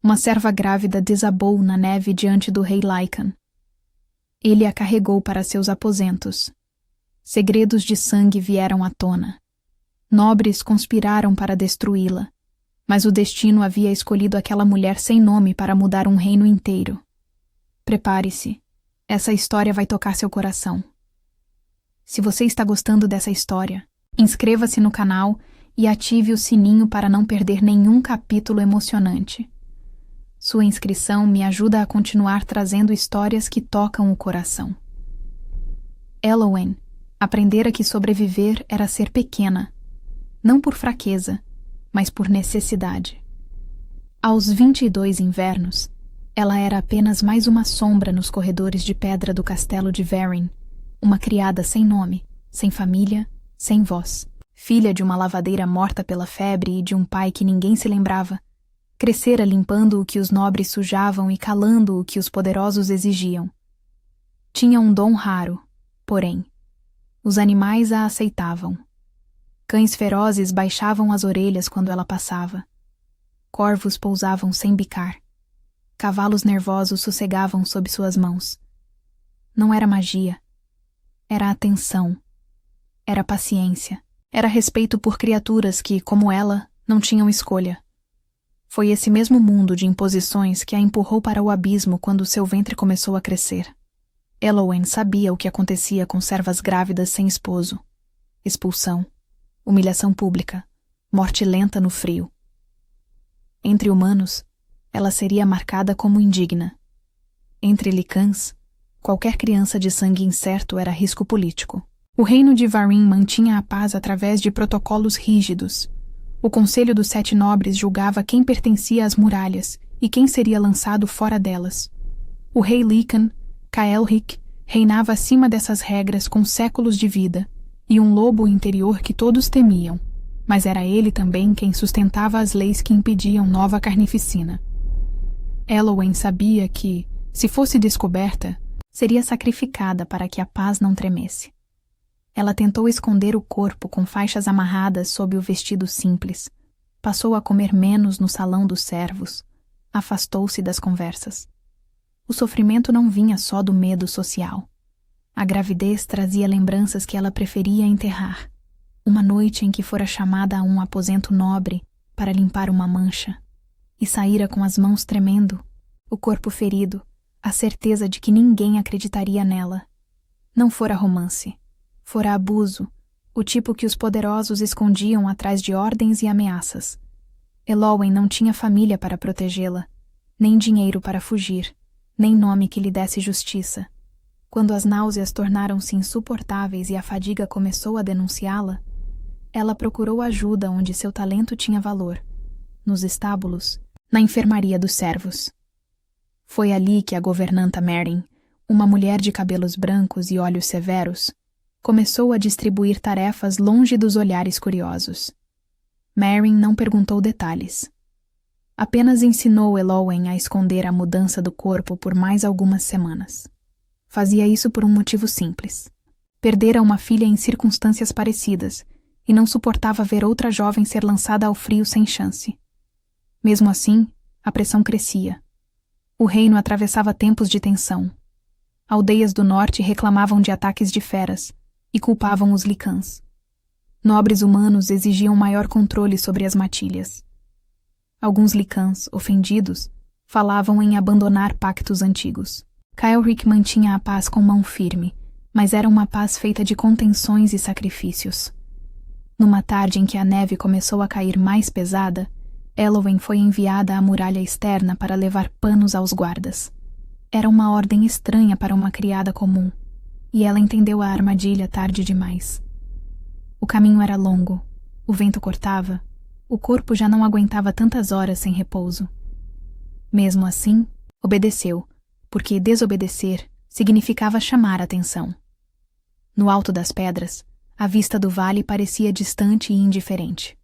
uma serva grávida desabou na neve diante do rei Lycan. Ele a carregou para seus aposentos. Segredos de sangue vieram à tona. Nobres conspiraram para destruí-la, mas o destino havia escolhido aquela mulher sem nome para mudar um reino inteiro. Prepare-se, essa história vai tocar seu coração. Se você está gostando dessa história, inscreva-se no canal e ative o sininho para não perder nenhum capítulo emocionante. Sua inscrição me ajuda a continuar trazendo histórias que tocam o coração. Elowen aprendera que sobreviver era ser pequena, não por fraqueza, mas por necessidade. Aos 22 invernos, ela era apenas mais uma sombra nos corredores de pedra do castelo de Varin, uma criada sem nome, sem família, sem voz. Filha de uma lavadeira morta pela febre e de um pai que ninguém se lembrava, crescera limpando o que os nobres sujavam e calando o que os poderosos exigiam. Tinha um dom raro, porém. Os animais a aceitavam. Cães ferozes baixavam as orelhas quando ela passava. Corvos pousavam sem bicar. Cavalos nervosos sossegavam sob suas mãos. Não era magia. Era atenção. Era paciência. Era respeito por criaturas que, como ela, não tinham escolha. Foi esse mesmo mundo de imposições que a empurrou para o abismo quando seu ventre começou a crescer. Elowen sabia o que acontecia com servas grávidas sem esposo. Expulsão, humilhação pública, morte lenta no frio. Entre humanos, ela seria marcada como indigna. Entre Lycans, qualquer criança de sangue incerto era risco político. O reino de Varin mantinha a paz através de protocolos rígidos. O Conselho dos Sete Nobres julgava quem pertencia às muralhas e quem seria lançado fora delas. O rei Lycan, Caelhric, reinava acima dessas regras com séculos de vida e um lobo interior que todos temiam, mas era ele também quem sustentava as leis que impediam nova carnificina. Elowen sabia que, se fosse descoberta, seria sacrificada para que a paz não tremesse. Ela tentou esconder o corpo com faixas amarradas sob o vestido simples. Passou a comer menos no salão dos servos. Afastou-se das conversas. O sofrimento não vinha só do medo social. A gravidez trazia lembranças que ela preferia enterrar. Uma noite em que fora chamada a um aposento nobre para limpar uma mancha. E saíra com as mãos tremendo, o corpo ferido, a certeza de que ninguém acreditaria nela. Não fora romance. Fora abuso, o tipo que os poderosos escondiam atrás de ordens e ameaças. Elowen não tinha família para protegê-la, nem dinheiro para fugir, nem nome que lhe desse justiça. Quando as náuseas tornaram-se insuportáveis e a fadiga começou a denunciá-la, ela procurou ajuda onde seu talento tinha valor, nos estábulos, na enfermaria dos servos. Foi ali que a governanta Meryn, uma mulher de cabelos brancos e olhos severos, começou a distribuir tarefas longe dos olhares curiosos. Meryn não perguntou detalhes. Apenas ensinou Elowen a esconder a mudança do corpo por mais algumas semanas. Fazia isso por um motivo simples. Perdera uma filha em circunstâncias parecidas e não suportava ver outra jovem ser lançada ao frio sem chance. Mesmo assim, a pressão crescia. O reino atravessava tempos de tensão. Aldeias do norte reclamavam de ataques de feras e culpavam os Lycans. Nobres humanos exigiam maior controle sobre as matilhas. Alguns Lycans, ofendidos, falavam em abandonar pactos antigos. Caelhric mantinha a paz com mão firme, mas era uma paz feita de contenções e sacrifícios. Numa tarde em que a neve começou a cair mais pesada, Elowen foi enviada à muralha externa para levar panos aos guardas. Era uma ordem estranha para uma criada comum, e ela entendeu a armadilha tarde demais. O caminho era longo, o vento cortava, o corpo já não aguentava tantas horas sem repouso. Mesmo assim, obedeceu, porque desobedecer significava chamar a atenção. No alto das pedras, a vista do vale parecia distante e indiferente.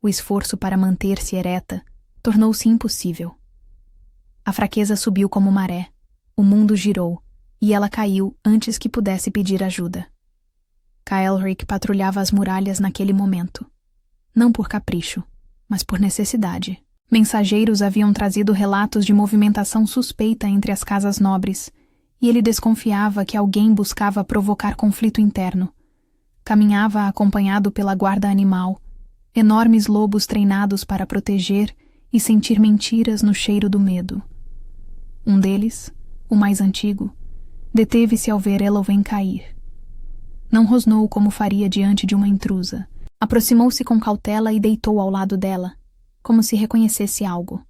O esforço para manter-se ereta tornou-se impossível. A fraqueza subiu como maré, o mundo girou, e ela caiu antes que pudesse pedir ajuda. Caelhric patrulhava as muralhas naquele momento. Não por capricho, mas por necessidade. Mensageiros haviam trazido relatos de movimentação suspeita entre as casas nobres, e ele desconfiava que alguém buscava provocar conflito interno. Caminhava acompanhado pela guarda animal, enormes lobos treinados para proteger e sentir mentiras no cheiro do medo. Um deles, o mais antigo, deteve-se ao ver Elowen cair. Não rosnou como faria diante de uma intrusa. Aproximou-se com cautela e deitou ao lado dela, como se reconhecesse algo.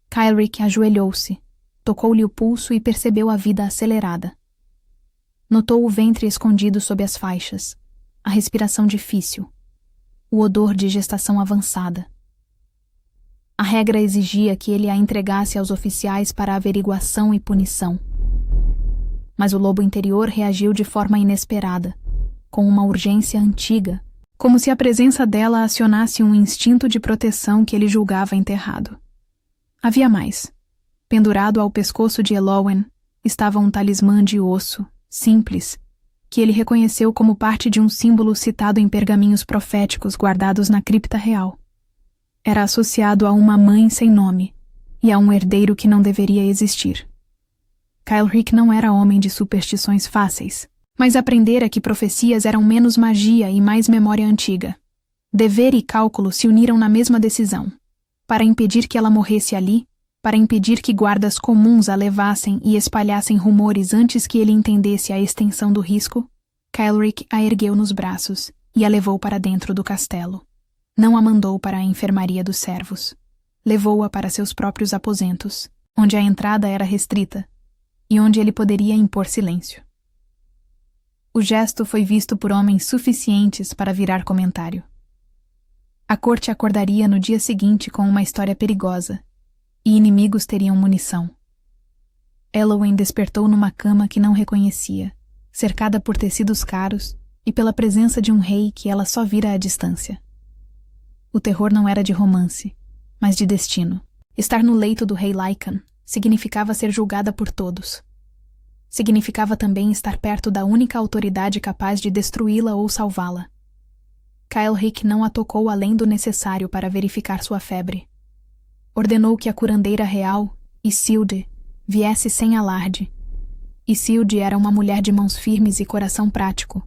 Kylric ajoelhou-se, tocou-lhe o pulso e percebeu a vida acelerada. Notou o ventre escondido sob as faixas, a respiração difícil, o odor de gestação avançada. A regra exigia que ele a entregasse aos oficiais para averiguação e punição. Mas o lobo interior reagiu de forma inesperada, com uma urgência antiga, como se a presença dela acionasse um instinto de proteção que ele julgava enterrado. Havia mais. Pendurado ao pescoço de Elowen estava um talismã de osso, simples, que ele reconheceu como parte de um símbolo citado em pergaminhos proféticos guardados na cripta real. Era associado a uma mãe sem nome e a um herdeiro que não deveria existir. Kylric não era homem de superstições fáceis, mas aprendera que profecias eram menos magia e mais memória antiga. Dever e cálculo se uniram na mesma decisão. Para impedir que ela morresse ali, para impedir que guardas comuns a levassem e espalhassem rumores antes que ele entendesse a extensão do risco, Kylric a ergueu nos braços e a levou para dentro do castelo. Não a mandou para a enfermaria dos servos. Levou-a para seus próprios aposentos, onde a entrada era restrita e onde ele poderia impor silêncio. O gesto foi visto por homens suficientes para virar comentário. A corte acordaria no dia seguinte com uma história perigosa, e inimigos teriam munição. Elowen despertou numa cama que não reconhecia, cercada por tecidos caros e pela presença de um rei que ela só vira à distância. O terror não era de romance, mas de destino. Estar no leito do rei Lycan significava ser julgada por todos. Significava também estar perto da única autoridade capaz de destruí-la ou salvá-la. Kylric não a tocou além do necessário para verificar sua febre. Ordenou que a curandeira real, Isilde, viesse sem alarde. Isilde era uma mulher de mãos firmes e coração prático,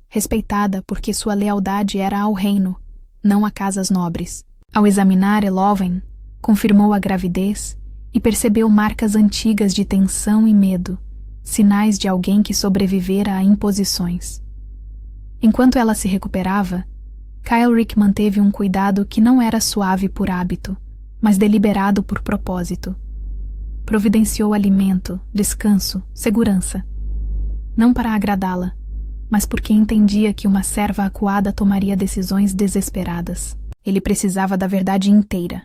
respeitada porque sua lealdade era ao reino, não a casas nobres. Ao examinar Elowen, confirmou a gravidez e percebeu marcas antigas de tensão e medo, sinais de alguém que sobrevivera a imposições. Enquanto ela se recuperava, Kylric manteve um cuidado que não era suave por hábito, mas deliberado por propósito. Providenciou alimento, descanso, segurança. Não para agradá-la, mas porque entendia que uma serva acuada tomaria decisões desesperadas. Ele precisava da verdade inteira.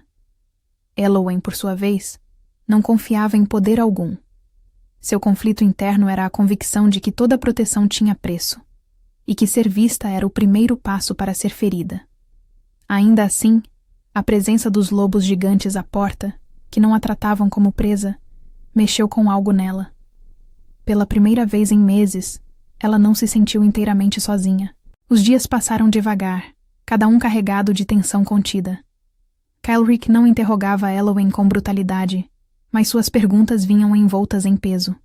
Elowen, por sua vez, não confiava em poder algum. Seu conflito interno era a convicção de que toda proteção tinha preço, e que ser vista era o primeiro passo para ser ferida. Ainda assim, a presença dos lobos gigantes à porta, que não a tratavam como presa, mexeu com algo nela. Pela primeira vez em meses, ela não se sentiu inteiramente sozinha. Os dias passaram devagar, cada um carregado de tensão contida. Kylric não interrogava Elowen com brutalidade, mas suas perguntas vinham envoltas em peso.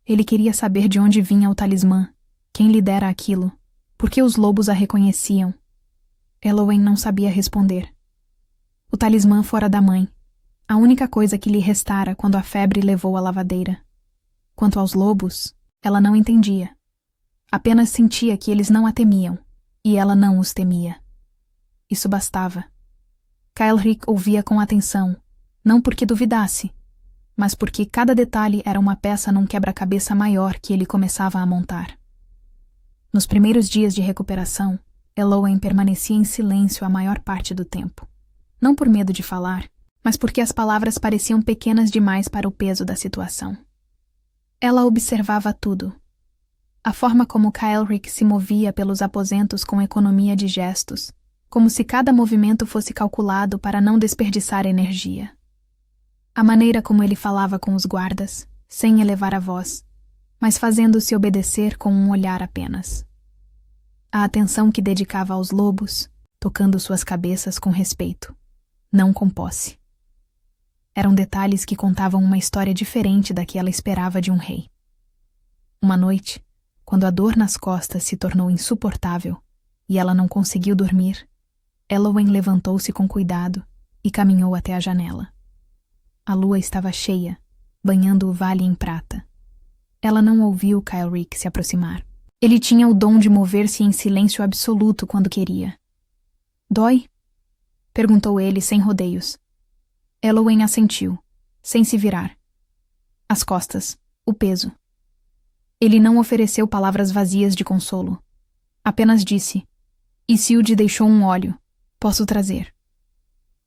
Ele queria saber de onde vinha o talismã, quem lhe dera aquilo, por que os lobos a reconheciam. Elowen não sabia responder. O talismã fora da mãe, a única coisa que lhe restara quando a febre levou à lavadeira. Quanto aos lobos, ela não entendia. Apenas sentia que eles não a temiam, e ela não os temia. Isso bastava. Kylric ouvia com atenção, não porque duvidasse, mas porque cada detalhe era uma peça num quebra-cabeça maior que ele começava a montar. Nos primeiros dias de recuperação, Elowen permanecia em silêncio a maior parte do tempo. Não por medo de falar, mas porque as palavras pareciam pequenas demais para o peso da situação. Ela observava tudo. A forma como Kylric se movia pelos aposentos com economia de gestos, como se cada movimento fosse calculado para não desperdiçar energia. A maneira como ele falava com os guardas, sem elevar a voz, mas fazendo-se obedecer com um olhar apenas. A atenção que dedicava aos lobos, tocando suas cabeças com respeito. não com posse. Eram detalhes que contavam uma história diferente da que ela esperava de um rei. Uma noite, quando a dor nas costas se tornou insuportável e ela não conseguiu dormir, Elowen levantou-se com cuidado e caminhou até a janela. A lua estava cheia, banhando o vale em prata. Ela não ouviu Kyle-Rick se aproximar. Ele tinha o dom de mover-se em silêncio absoluto quando queria. "Dói?" perguntou ele sem rodeios. Elowen assentiu, sem se virar. As costas, o peso. Ele não ofereceu palavras vazias de consolo. Apenas disse: "Isilde deixou um óleo. Posso trazer."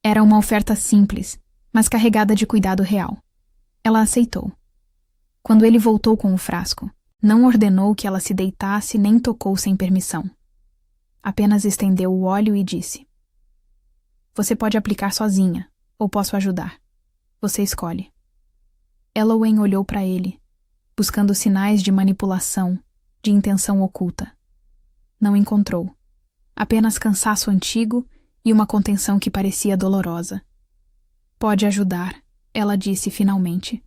Era uma oferta simples, mas carregada de cuidado real. Ela aceitou. Quando ele voltou com o frasco, não ordenou que ela se deitasse nem tocou sem permissão. Apenas estendeu o óleo e disse: "Você pode aplicar sozinha, ou posso ajudar. Você escolhe." Elowen olhou para ele, buscando sinais de manipulação, de intenção oculta. Não encontrou. Apenas cansaço antigo e uma contenção que parecia dolorosa. "Pode ajudar," ela disse finalmente.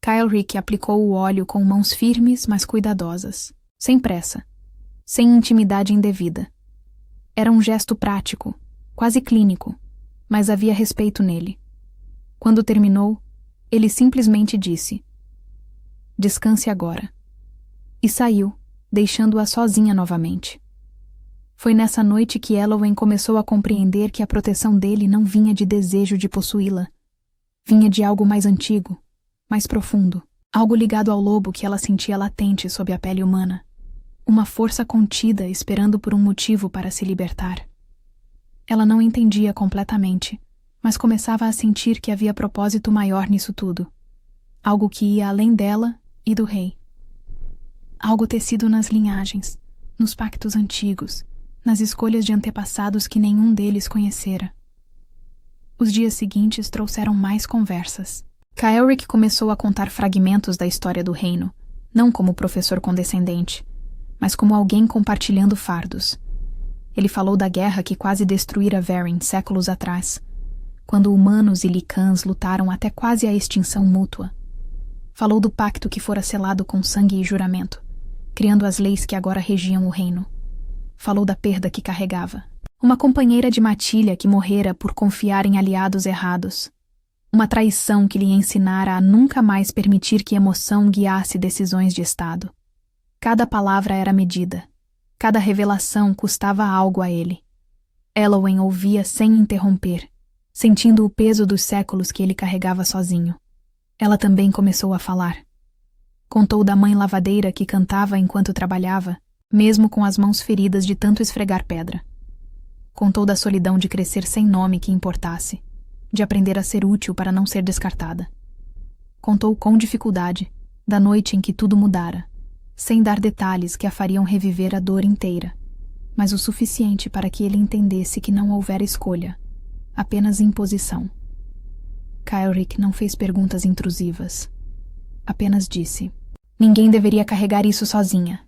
Kyle-Rick aplicou o óleo com mãos firmes, mas cuidadosas, sem pressa, sem intimidade indevida. Era um gesto prático, quase clínico, mas havia respeito nele. Quando terminou, ele simplesmente disse: "Descanse agora." E saiu, deixando-a sozinha novamente. Foi nessa noite que Elowen começou a compreender que a proteção dele não vinha de desejo de possuí-la. Vinha de algo mais antigo, mais profundo, algo ligado ao lobo que ela sentia latente sob a pele humana. Uma força contida esperando por um motivo para se libertar. Ela não entendia completamente, mas começava a sentir que havia propósito maior nisso tudo. Algo que ia além dela e do rei. Algo tecido nas linhagens, nos pactos antigos, nas escolhas de antepassados que nenhum deles conhecera. Os dias seguintes trouxeram mais conversas. Kyle-Rick começou a contar fragmentos da história do reino, não como professor condescendente, mas como alguém compartilhando fardos. Ele falou da guerra que quase destruíra Verin séculos atrás, quando humanos e Lycans lutaram até quase a extinção mútua. Falou do pacto que fora selado com sangue e juramento, criando as leis que agora regiam o reino. Falou da perda que carregava. Uma companheira de matilha que morrera por confiar em aliados errados. Uma traição que lhe ensinara a nunca mais permitir que emoção guiasse decisões de Estado. Cada palavra era medida. Cada revelação custava algo a ele. Elowen ouvia sem interromper, sentindo o peso dos séculos que ele carregava sozinho. Ela também começou a falar. Contou da mãe lavadeira que cantava enquanto trabalhava, mesmo com as mãos feridas de tanto esfregar pedra. Contou da solidão de crescer sem nome que importasse, de aprender a ser útil para não ser descartada. Contou com dificuldade da noite em que tudo mudara, sem dar detalhes que a fariam reviver a dor inteira, mas o suficiente para que ele entendesse que não houvera escolha, apenas imposição. Kyle-Rick não fez perguntas intrusivas. Apenas disse: "Ninguém deveria carregar isso sozinha."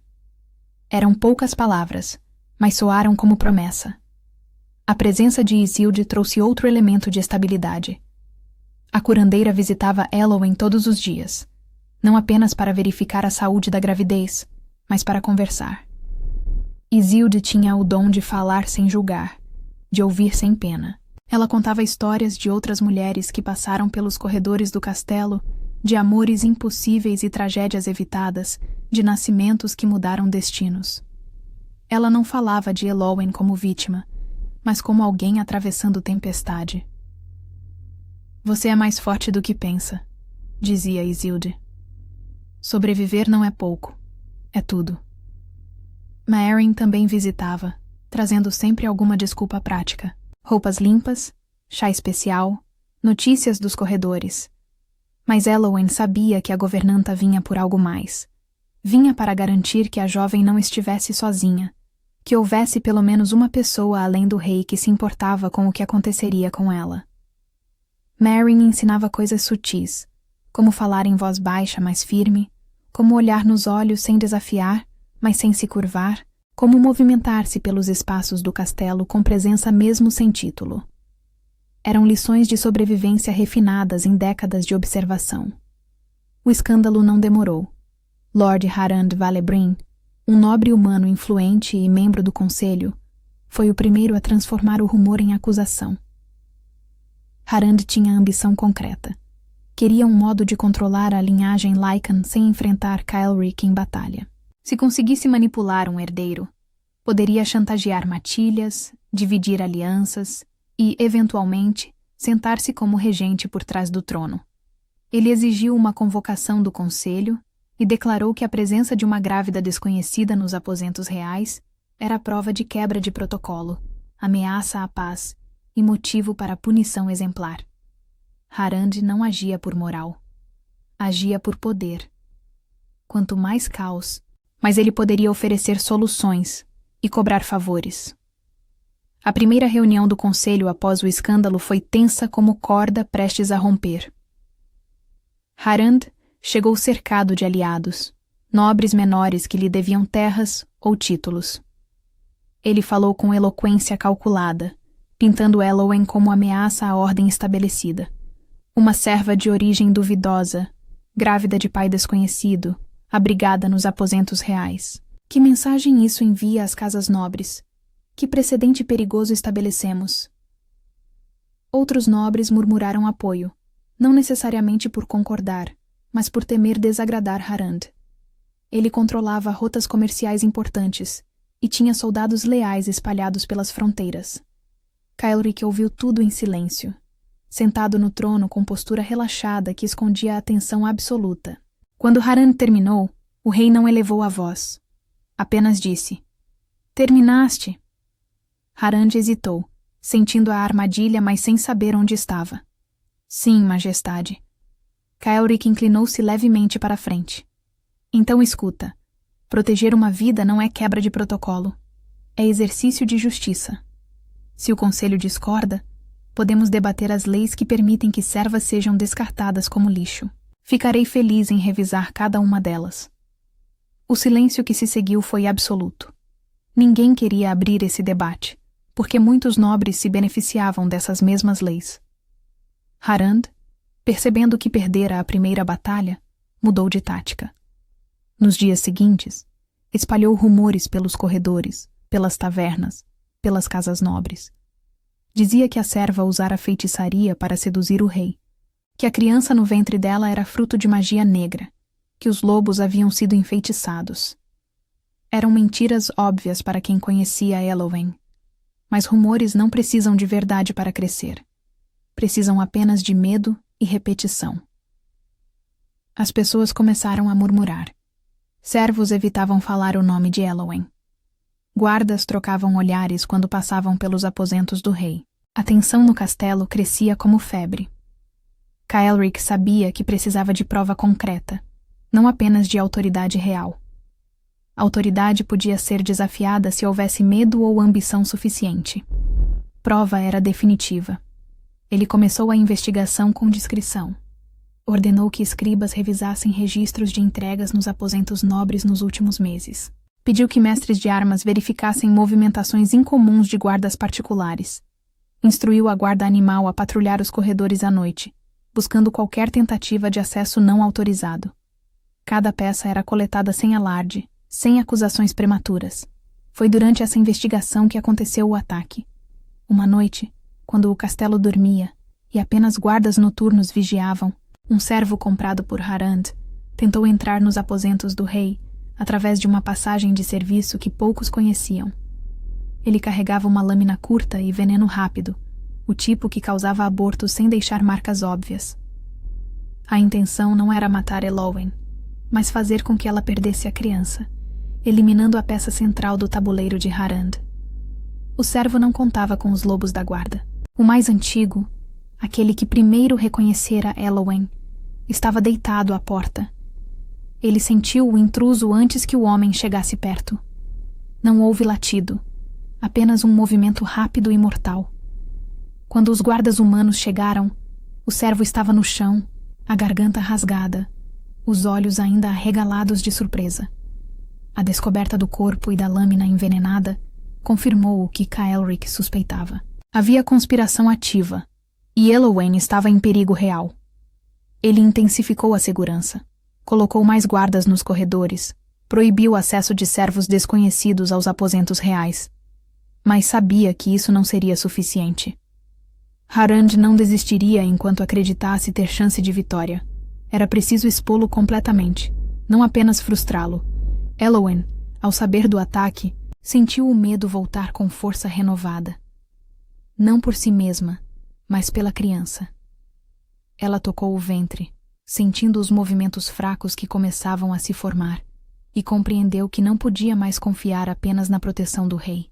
Eram poucas palavras, mas soaram como promessa. A presença de Isilde trouxe outro elemento de estabilidade. A curandeira visitava Elowen todos os dias, não apenas para verificar a saúde da gravidez, mas para conversar. Isilde tinha o dom de falar sem julgar, de ouvir sem pena. Ela contava histórias de outras mulheres que passaram pelos corredores do castelo, de amores impossíveis e tragédias evitadas, de nascimentos que mudaram destinos. Ela não falava de Elowen como vítima, mas como alguém atravessando tempestade. "Você é mais forte do que pensa", dizia Isilde. "Sobreviver não é pouco, é tudo." Mairen também visitava, trazendo sempre alguma desculpa prática. Roupas limpas, chá especial, notícias dos corredores. Mas Elowen sabia que a governanta vinha por algo mais. Vinha para garantir que a jovem não estivesse sozinha, que houvesse pelo menos uma pessoa além do rei que se importava com o que aconteceria com ela. Mairen ensinava coisas sutis, como falar em voz baixa, mas firme, como olhar nos olhos sem desafiar, mas sem se curvar, como movimentar-se pelos espaços do castelo com presença mesmo sem título. Eram lições de sobrevivência refinadas em décadas de observação. O escândalo não demorou. Lord Harand Valebrin, um nobre humano influente e membro do conselho, foi o primeiro a transformar o rumor em acusação. Harand tinha ambição concreta. Queria um modo de controlar a linhagem Lycan sem enfrentar Kyle-Rick em batalha. Se conseguisse manipular um herdeiro, poderia chantagear matilhas, dividir alianças e, eventualmente, sentar-se como regente por trás do trono. Ele exigiu uma convocação do conselho e declarou que a presença de uma grávida desconhecida nos aposentos reais era prova de quebra de protocolo, ameaça à paz e motivo para punição exemplar. Harand não agia por moral. Agia por poder. Quanto mais caos, mais ele poderia oferecer soluções e cobrar favores. A primeira reunião do conselho após o escândalo foi tensa como corda prestes a romper. Harand chegou cercado de aliados, nobres menores que lhe deviam terras ou títulos. Ele falou com eloquência calculada, pintando Elowen como ameaça à ordem estabelecida. Uma serva de origem duvidosa, grávida de pai desconhecido, abrigada nos aposentos reais. Que mensagem isso envia às casas nobres? Que precedente perigoso estabelecemos? Outros nobres murmuraram apoio, não necessariamente por concordar, mas por temer desagradar Harand. Ele controlava rotas comerciais importantes e tinha soldados leais espalhados pelas fronteiras. Kyle-Rick ouviu tudo em silêncio, sentado no trono com postura relaxada que escondia a atenção absoluta. Quando Harand terminou, o rei não elevou a voz. Apenas disse: "Terminaste?" Harand hesitou, sentindo a armadilha, mas sem saber onde estava. "Sim, majestade." Kyle-Rick inclinou-se levemente para a frente. "Então escuta. Proteger uma vida não é quebra de protocolo. É exercício de justiça. Se o conselho discorda, podemos debater as leis que permitem que servas sejam descartadas como lixo. Ficarei feliz em revisar cada uma delas." O silêncio que se seguiu foi absoluto. Ninguém queria abrir esse debate, porque muitos nobres se beneficiavam dessas mesmas leis. Harand, percebendo que perdera a primeira batalha, mudou de tática. Nos dias seguintes, espalhou rumores pelos corredores, pelas tavernas, pelas casas nobres. Dizia que a serva usara feitiçaria para seduzir o rei, que a criança no ventre dela era fruto de magia negra, que os lobos haviam sido enfeitiçados. Eram mentiras óbvias para quem conhecia Elowen, mas rumores não precisam de verdade para crescer. Precisam apenas de medo e repetição. As pessoas começaram a murmurar. Servos evitavam falar o nome de Elowen. Guardas trocavam olhares quando passavam pelos aposentos do rei. A tensão no castelo crescia como febre. Kyle-Rick sabia que precisava de prova concreta, não apenas de autoridade real. A autoridade podia ser desafiada se houvesse medo ou ambição suficiente. Prova era definitiva. Ele começou a investigação com discrição. Ordenou que escribas revisassem registros de entregas nos aposentos nobres nos últimos meses. Pediu que mestres de armas verificassem movimentações incomuns de guardas particulares. Instruiu a guarda animal a patrulhar os corredores à noite, buscando qualquer tentativa de acesso não autorizado. Cada peça era coletada sem alarde, sem acusações prematuras. Foi durante essa investigação que aconteceu o ataque. Uma noite, quando o castelo dormia e apenas guardas noturnos vigiavam, um servo comprado por Harand tentou entrar nos aposentos do rei através de uma passagem de serviço que poucos conheciam. Ele carregava uma lâmina curta e veneno rápido, o tipo que causava aborto sem deixar marcas óbvias. A intenção não era matar Elowen, mas fazer com que ela perdesse a criança, eliminando a peça central do tabuleiro de Harand. O servo não contava com os lobos da guarda. O mais antigo, aquele que primeiro reconhecera Elowen, estava deitado à porta. Ele sentiu o intruso antes que o homem chegasse perto. Não houve latido, apenas um movimento rápido e mortal. Quando os guardas humanos chegaram, o servo estava no chão, a garganta rasgada, os olhos ainda arregalados de surpresa. A descoberta do corpo e da lâmina envenenada confirmou o que Kyle-Rick suspeitava. Havia conspiração ativa, E Elowen estava em perigo real. Ele intensificou a segurança, colocou mais guardas nos corredores, proibiu o acesso de servos desconhecidos aos aposentos reais. Mas sabia que isso não seria suficiente. Harand não desistiria enquanto acreditasse ter chance de vitória. Era preciso expô-lo completamente, não apenas frustrá-lo. Elowen, ao saber do ataque, sentiu o medo voltar com força renovada. Não por si mesma, mas pela criança. Ela tocou o ventre, sentindo os movimentos fracos que começavam a se formar, e compreendeu que não podia mais confiar apenas na proteção do rei.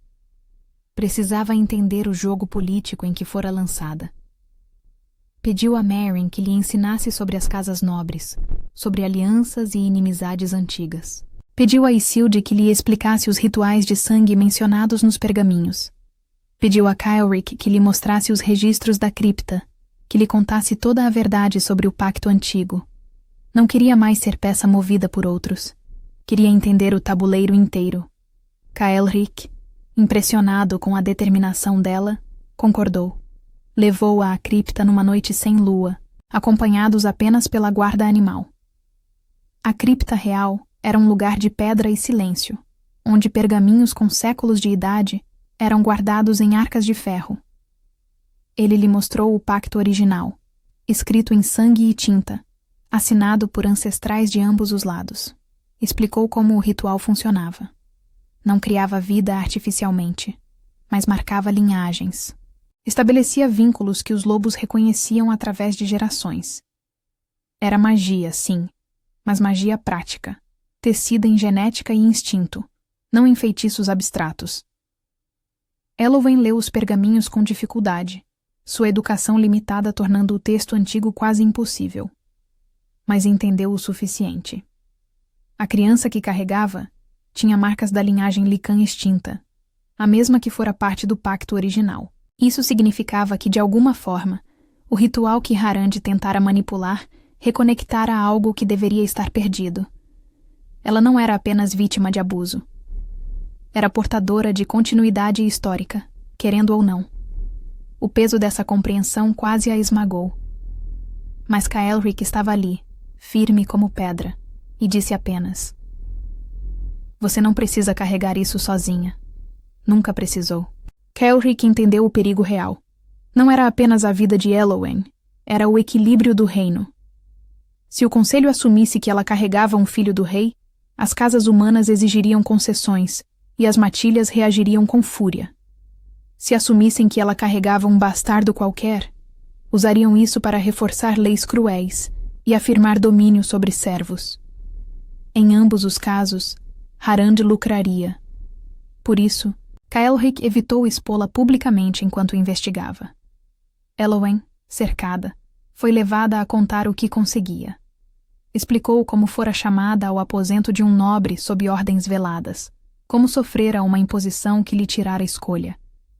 Precisava entender o jogo político em que fora lançada. Pediu a Meryn que lhe ensinasse sobre as casas nobres, sobre alianças e inimizades antigas. Pediu a Isilde que lhe explicasse os rituais de sangue mencionados nos pergaminhos. Pediu a Kylric que lhe mostrasse os registros da cripta, que lhe contasse toda a verdade sobre o pacto antigo. Não queria mais ser peça movida por outros. Queria entender o tabuleiro inteiro. Kylric, impressionado com a determinação dela, concordou. Levou-a à cripta numa noite sem lua, acompanhados apenas pela guarda animal. A cripta real era um lugar de pedra e silêncio, onde pergaminhos com séculos de idade eram guardados em arcas de ferro. Ele lhe mostrou o pacto original, escrito em sangue e tinta, assinado por ancestrais de ambos os lados. Explicou como o ritual funcionava. Não criava vida artificialmente, mas marcava linhagens. Estabelecia vínculos que os lobos reconheciam através de gerações. Era magia, sim, mas magia prática, tecida em genética e instinto, não em feitiços abstratos. Elowen leu os pergaminhos com dificuldade, sua educação limitada tornando o texto antigo quase impossível. Mas entendeu o suficiente. A criança que carregava tinha marcas da linhagem Lican extinta, a mesma que fora parte do pacto original. Isso significava que, de alguma forma, o ritual que Harand tentara manipular reconectara algo que deveria estar perdido. Ela não era apenas vítima de abuso. Era portadora de continuidade histórica, querendo ou não. O peso dessa compreensão quase a esmagou. Mas Kylric estava ali, firme como pedra, e disse apenas: "Você não precisa carregar isso sozinha. Nunca precisou." Kylric entendeu o perigo real. Não era apenas a vida de Elowen, era o equilíbrio do reino. Se o conselho assumisse que ela carregava um filho do rei, as casas humanas exigiriam concessões e as matilhas reagiriam com fúria. Se assumissem que ela carregava um bastardo qualquer, usariam isso para reforçar leis cruéis e afirmar domínio sobre servos. Em ambos os casos, Harand lucraria. Por isso, Kylric evitou expô-la publicamente enquanto investigava. Elowen, cercada, foi levada a contar o que conseguia. Explicou como fora chamada ao aposento de um nobre sob ordens veladas, como sofrera uma imposição que lhe tirara a escolha,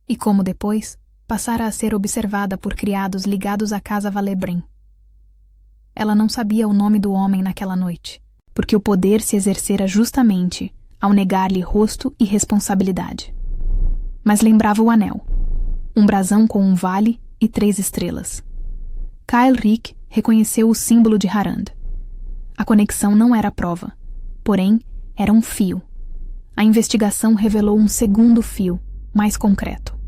e como depois passara a ser observada por criados ligados à casa Valebrin. Ela não sabia o nome do homem naquela noite, porque o poder se exercera justamente ao negar-lhe rosto e responsabilidade. Mas lembrava o anel, um brasão com um vale e 3 estrelas. Kylric reconheceu o símbolo de Harand. A conexão não era prova, porém era um fio. A investigação revelou um segundo fio, mais concreto.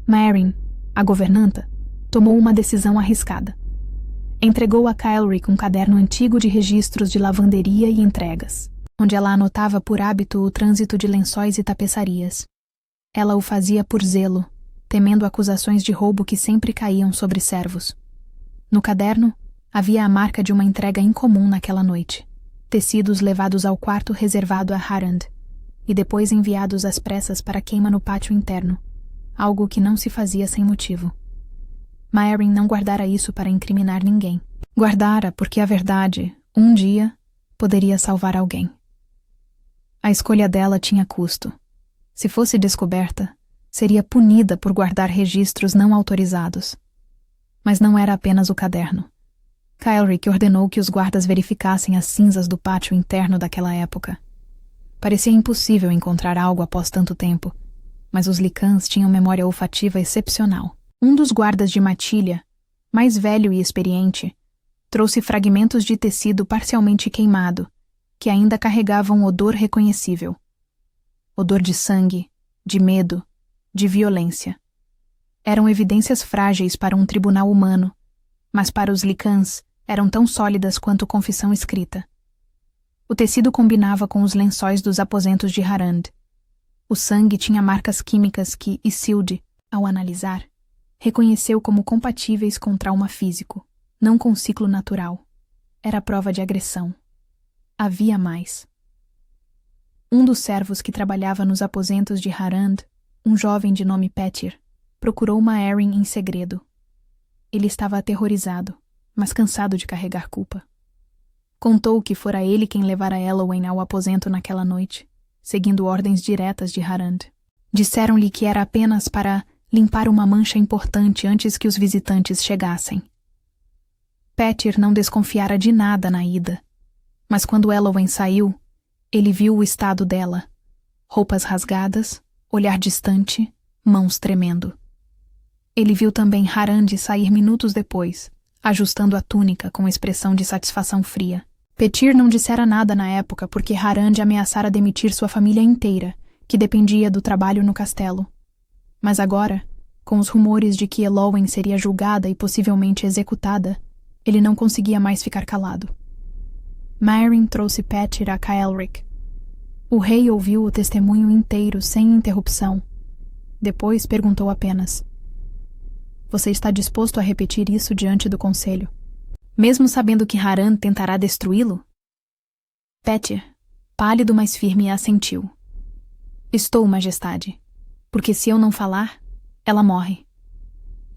Meryn, a governanta, tomou uma decisão arriscada. Entregou a Kylric um caderno antigo de registros de lavanderia e entregas, onde ela anotava por hábito o trânsito de lençóis e tapeçarias. Ela o fazia por zelo, temendo acusações de roubo que sempre caíam sobre servos. No caderno, havia a marca de uma entrega incomum naquela noite, tecidos levados ao quarto reservado a Harand, e depois enviados às pressas para queima no pátio interno, algo que não se fazia sem motivo. Meryn não guardara isso para incriminar ninguém. Guardara porque a verdade, um dia, poderia salvar alguém. A escolha dela tinha custo. Se fosse descoberta, seria punida por guardar registros não autorizados. Mas não era apenas o caderno. Kylric ordenou que os guardas verificassem as cinzas do pátio interno daquela época. Parecia impossível encontrar algo após tanto tempo, mas os Licans tinham memória olfativa excepcional. Um dos guardas de matilha mais velho e experiente, trouxe fragmentos de tecido parcialmente queimado, que ainda carregavam um odor reconhecível. Odor de sangue, de medo, de violência. Eram evidências frágeis para um tribunal humano, mas para os Lycans eram tão sólidas quanto confissão escrita. O tecido combinava com os lençóis dos aposentos de Harand. O sangue tinha marcas químicas que Isilde, ao analisar, reconheceu como compatíveis com trauma físico, não com ciclo natural. Era prova de agressão. Havia mais. Um dos servos que trabalhava nos aposentos de Harand, um jovem de nome Petir, procurou Maerin em segredo. Ele estava aterrorizado, mas cansado de carregar culpa. Contou que fora ele quem levara Elowen ao aposento naquela noite, seguindo ordens diretas de Harand. Disseram-lhe que era apenas para limpar uma mancha importante antes que os visitantes chegassem. Petir não desconfiara de nada na ida, mas quando Elowen saiu, ele viu o estado dela. Roupas rasgadas, olhar distante, mãos tremendo. Ele viu também Harand sair minutos depois, ajustando a túnica com expressão de satisfação fria. Petir não dissera nada na época porque Harand ameaçara demitir sua família inteira, que dependia do trabalho no castelo. Mas agora, com os rumores de que Elowen seria julgada e possivelmente executada, ele não conseguia mais ficar calado. Maerin trouxe Petir a Caelric. O rei ouviu o testemunho inteiro sem interrupção. Depois perguntou apenas: "Você está disposto a repetir isso diante do conselho, mesmo sabendo que Harand tentará destruí-lo?" Petir, pálido mas firme, assentiu. "Estou, majestade, porque se eu não falar, ela morre.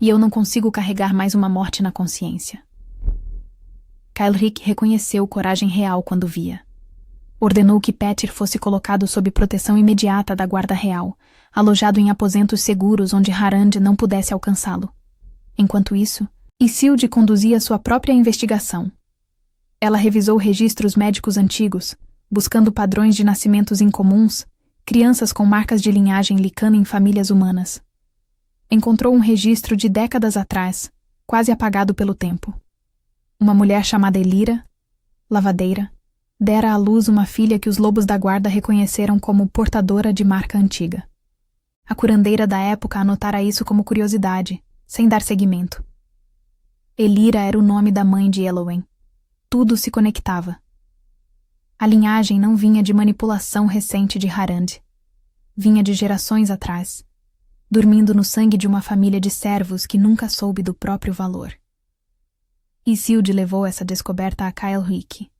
E eu não consigo carregar mais uma morte na consciência." Caelric reconheceu coragem real quando via. Ordenou que Petir fosse colocado sob proteção imediata da guarda real, alojado em aposentos seguros onde Harand não pudesse alcançá-lo. Enquanto isso, Isilde conduzia sua própria investigação. Ela revisou registros médicos antigos, buscando padrões de nascimentos incomuns, crianças com marcas de linhagem Lycan em famílias humanas. Encontrou um registro de décadas atrás, quase apagado pelo tempo. Uma mulher chamada Elira, lavadeira, dera à luz uma filha que os lobos da guarda reconheceram como portadora de marca antiga. A curandeira da época anotara isso como curiosidade, sem dar seguimento. Elira era o nome da mãe de Elowen. Tudo se conectava. A linhagem não vinha de manipulação recente de Harand. Vinha de gerações atrás, dormindo no sangue de uma família de servos que nunca soube do próprio valor. Isilde levou essa descoberta a Caelric.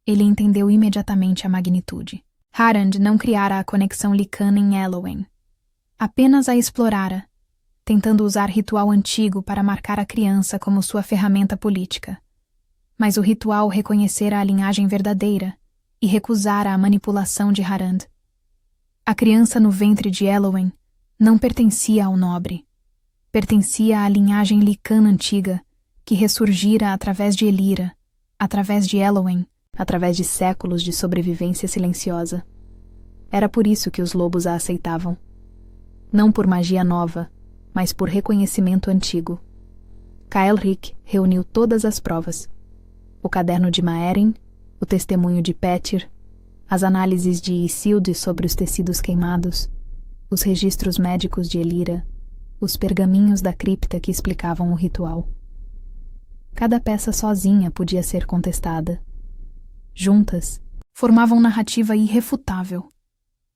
Ele entendeu imediatamente a magnitude. Harand não criara a conexão Lycan em Elowen. Apenas a explorara, tentando usar ritual antigo para marcar a criança como sua ferramenta política. Mas o ritual reconhecera a linhagem verdadeira e recusara a manipulação de Harand. A criança no ventre de Elowen não pertencia ao nobre. Pertencia à linhagem Lycan antiga, que ressurgira através de Elira, através de Elowen, através de séculos de sobrevivência silenciosa. Era por isso que os lobos a aceitavam. Não por magia nova, mas por reconhecimento antigo. Caelric reuniu todas as provas. O caderno de Maerin, o testemunho de Petir, as análises de Isilde sobre os tecidos queimados, os registros médicos de Elira, os pergaminhos da cripta que explicavam o ritual. Cada peça sozinha podia ser contestada. Juntas, formavam narrativa irrefutável.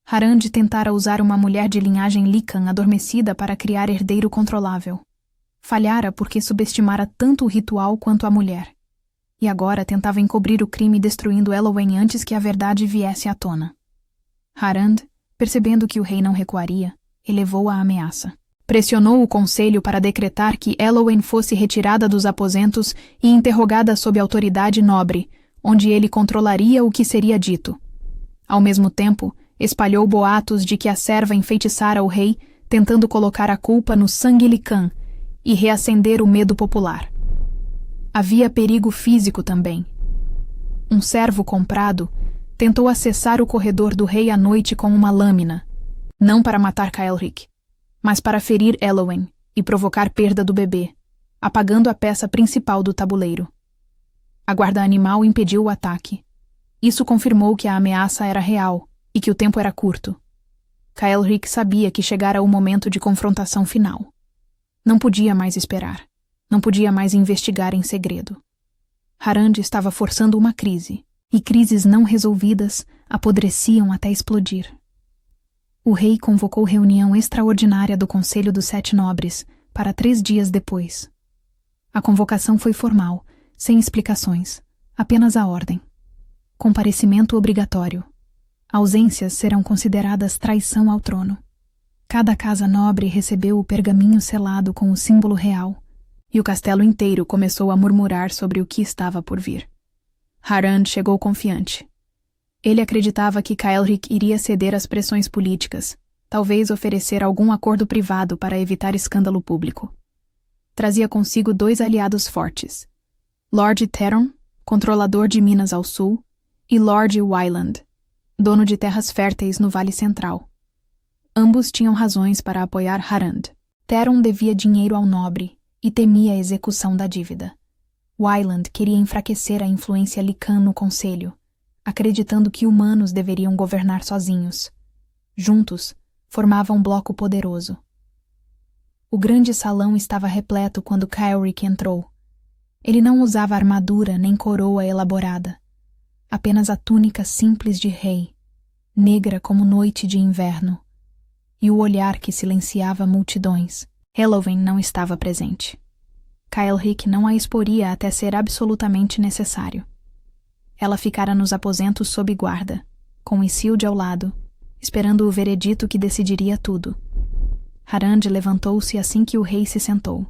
Harand tentara usar uma mulher de linhagem Lycan adormecida para criar herdeiro controlável. Falhara porque subestimara tanto o ritual quanto a mulher. E agora tentava encobrir o crime destruindo Elowen antes que a verdade viesse à tona. Harand, percebendo que o rei não recuaria, elevou a ameaça. Pressionou o conselho para decretar que Elowen fosse retirada dos aposentos e interrogada sob autoridade nobre, onde ele controlaria o que seria dito. Ao mesmo tempo, espalhou boatos de que a serva enfeitiçara o rei, tentando colocar a culpa no sangue Lycan e reacender o medo popular. Havia perigo físico também. Um servo comprado tentou acessar o corredor do rei à noite com uma lâmina, não para matar Caelric, mas para ferir Elowen e provocar perda do bebê, apagando a peça principal do tabuleiro. A guarda animal impediu o ataque. Isso confirmou que a ameaça era real e que o tempo era curto. Kael'ric sabia que chegara o momento de confrontação final. Não podia mais esperar. Não podia mais investigar em segredo. Harand estava forçando uma crise, e crises não resolvidas apodreciam até explodir. O rei convocou reunião extraordinária do Conselho dos Sete Nobres para 3 dias depois. A convocação foi formal, sem explicações, apenas a ordem. Comparecimento obrigatório. Ausências serão consideradas traição ao trono. Cada casa nobre recebeu o pergaminho selado com o símbolo real, e o castelo inteiro começou a murmurar sobre o que estava por vir. Harand chegou confiante. Ele acreditava que Kael'ric iria ceder às pressões políticas, talvez oferecer algum acordo privado para evitar escândalo público. Trazia consigo 2 aliados fortes: Lord Theron, controlador de minas ao sul, e Lord Wyland, dono de terras férteis no Vale Central. Ambos tinham razões para apoiar Harand. Theron devia dinheiro ao nobre e temia a execução da dívida. Wyland queria enfraquecer a influência Lycan no conselho, acreditando que humanos deveriam governar sozinhos. Juntos, formavam um bloco poderoso. O grande salão estava repleto quando Kael'ric entrou. Ele não usava armadura nem coroa elaborada. Apenas a túnica simples de rei, negra como noite de inverno, e o olhar que silenciava multidões. Elowen não estava presente. Kael'ric não a exporia até ser absolutamente necessário. Ela ficara nos aposentos sob guarda, com Isilde ao lado, esperando o veredito que decidiria tudo. Harand levantou-se assim que o rei se sentou.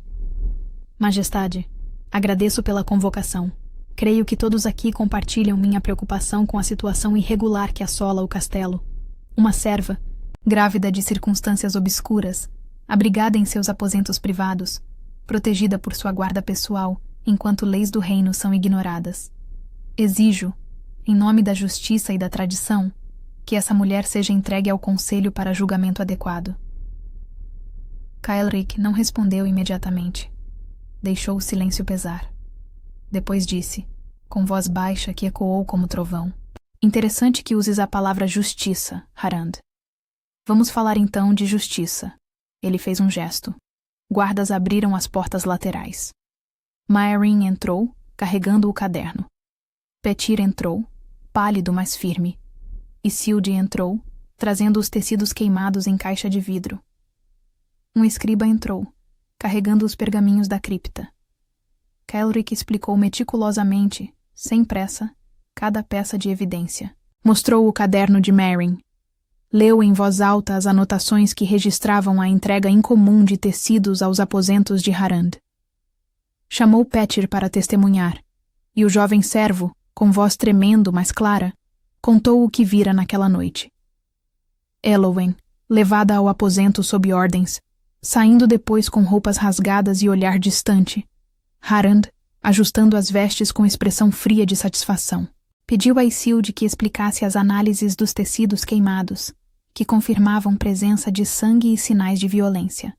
Majestade, agradeço pela convocação. Creio que todos aqui compartilham minha preocupação com a situação irregular que assola o castelo. Uma serva, grávida de circunstâncias obscuras, abrigada em seus aposentos privados, protegida por sua guarda pessoal, enquanto leis do reino são ignoradas. Exijo, em nome da justiça e da tradição, que essa mulher seja entregue ao conselho para julgamento adequado. Kael'ric não respondeu imediatamente. Deixou o silêncio pesar. Depois disse, com voz baixa que ecoou como trovão: Interessante que uses a palavra justiça, Harand. Vamos falar então de justiça. Ele fez um gesto. Guardas abriram as portas laterais. Maerin entrou, carregando o caderno. Petyr entrou, pálido, mas firme. Isilde entrou, trazendo os tecidos queimados em caixa de vidro. Um escriba entrou, carregando os pergaminhos da cripta. Kael'ric explicou meticulosamente, sem pressa, cada peça de evidência. Mostrou o caderno de Maerin. Leu em voz alta as anotações que registravam a entrega incomum de tecidos aos aposentos de Harand. Chamou Petyr para testemunhar, e o jovem servo, com voz tremendo, mas clara, contou o que vira naquela noite. Elowen, levada ao aposento sob ordens, saindo depois com roupas rasgadas e olhar distante. Harand, ajustando as vestes com expressão fria de satisfação. Pediu a Isilde que explicasse as análises dos tecidos queimados, que confirmavam presença de sangue e sinais de violência.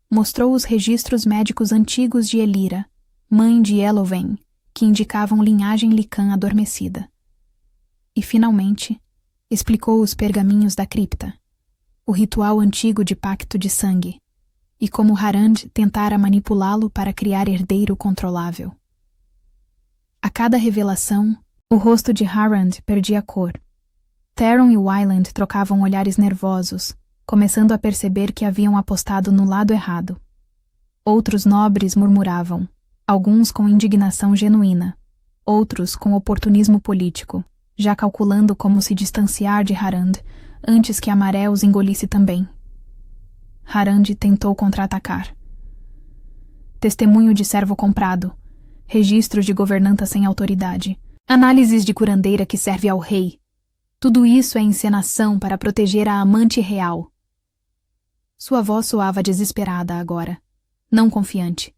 Mostrou os registros médicos antigos de Elira, mãe de Elowen, que indicavam linhagem Lycan adormecida. E, finalmente, explicou os pergaminhos da cripta, o ritual antigo de pacto de sangue, e como Harand tentara manipulá-lo para criar herdeiro controlável. A cada revelação, o rosto de Harand perdia cor. Theron e Wyland trocavam olhares nervosos, começando a perceber que haviam apostado no lado errado. Outros nobres murmuravam, alguns com indignação genuína, outros com oportunismo político, já calculando como se distanciar de Harand antes que a maré os engolisse também. Harand tentou contra-atacar. Testemunho de servo comprado, registros de governanta sem autoridade, análises de curandeira que serve ao rei. Tudo isso é encenação para proteger a amante real. Sua voz soava desesperada agora, não confiante.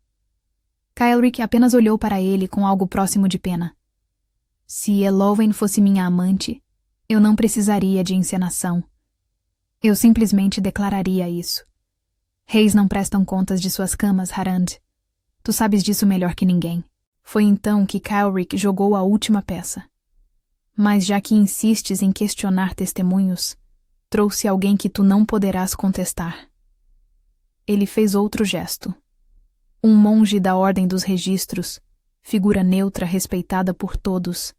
Kael'ric apenas olhou para ele com algo próximo de pena. Se Elowen fosse minha amante, eu não precisaria de encenação. Eu simplesmente declararia isso. Reis não prestam contas de suas camas, Harand. Tu sabes disso melhor que ninguém. Foi então que Kylric jogou a última peça. Mas já que insistes em questionar testemunhos, trouxe alguém que tu não poderás contestar. Ele fez outro gesto. Um monge da Ordem dos Registros, figura neutra respeitada por todos,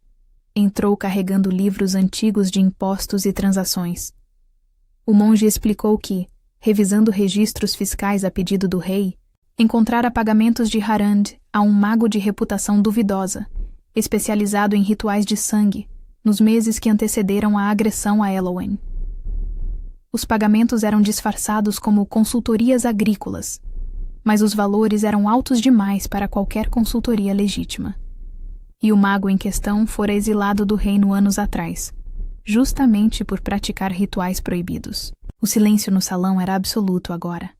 entrou carregando livros antigos de impostos e transações. O monge explicou que, revisando registros fiscais a pedido do rei, encontrara pagamentos de Harand a um mago de reputação duvidosa, especializado em rituais de sangue, nos meses que antecederam a agressão a Elowyn. Os pagamentos eram disfarçados como consultorias agrícolas, mas os valores eram altos demais para qualquer consultoria legítima. E o mago em questão fora exilado do reino anos atrás, justamente por praticar rituais proibidos. O silêncio no salão era absoluto agora.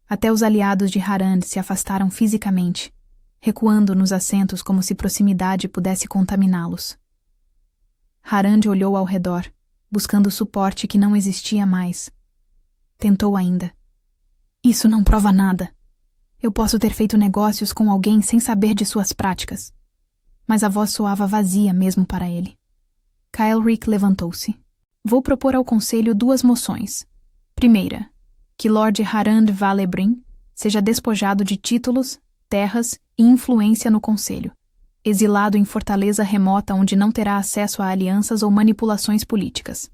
Até os aliados de Harand se afastaram fisicamente, recuando nos assentos como se proximidade pudesse contaminá-los. Harand olhou ao redor, buscando suporte que não existia mais. Tentou ainda. Isso não prova nada. Eu posso ter feito negócios com alguém sem saber de suas práticas. Mas a voz soava vazia mesmo para ele. Kylric levantou-se. Vou propor ao conselho 2 moções. Primeira, que Lord Harand Valebrin seja despojado de títulos, terras e influência no conselho, exilado em fortaleza remota onde não terá acesso a alianças ou manipulações políticas.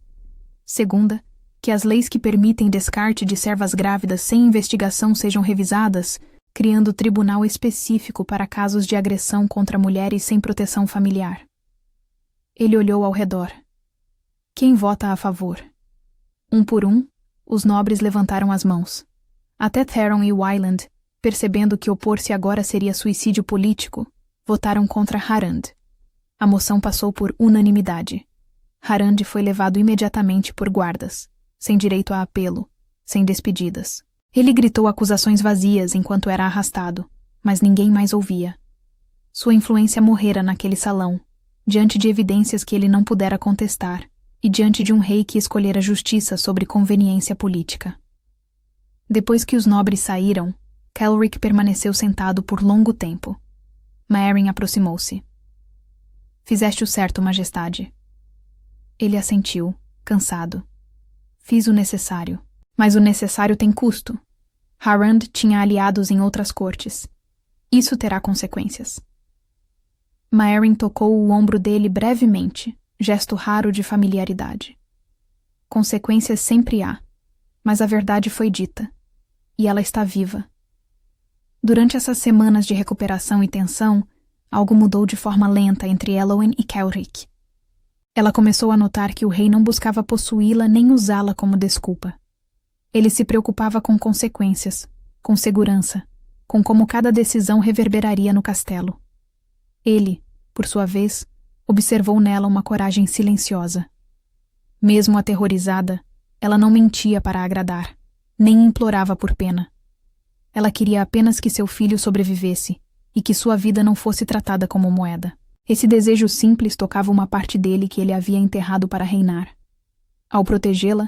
Segunda, que as leis que permitem descarte de servas grávidas sem investigação sejam revisadas, criando tribunal específico para casos de agressão contra mulheres sem proteção familiar. Ele olhou ao redor. Quem vota a favor? Um por um, os nobres levantaram as mãos. Até Theron e Wyland, percebendo que opor-se agora seria suicídio político, votaram contra Harand. A moção passou por unanimidade. Harand foi levado imediatamente por guardas, sem direito a apelo, sem despedidas. Ele gritou acusações vazias enquanto era arrastado, mas ninguém mais ouvia. Sua influência morrera naquele salão, diante de evidências que ele não pudera contestar, e diante de um rei que escolhera justiça sobre conveniência política. Depois que os nobres saíram, Kylric permaneceu sentado por longo tempo. Meeryn aproximou-se. Fizeste o certo, majestade. Ele assentiu, cansado. Fiz o necessário. Mas o necessário tem custo. Harand tinha aliados em outras cortes. Isso terá consequências. Meeryn tocou o ombro dele brevemente, gesto raro de familiaridade. Consequências sempre há, mas a verdade foi dita, e ela está viva. Durante essas semanas de recuperação e tensão, algo mudou de forma lenta entre Elowyn e Kylric. Ela começou a notar que o rei não buscava possuí-la nem usá-la como desculpa. Ele se preocupava com consequências, com segurança, com como cada decisão reverberaria no castelo. Ele, por sua vez, observou nela uma coragem silenciosa. Mesmo aterrorizada, ela não mentia para agradar, nem implorava por pena. Ela queria apenas que seu filho sobrevivesse e que sua vida não fosse tratada como moeda. Esse desejo simples tocava uma parte dele que ele havia enterrado para reinar. Ao protegê-la,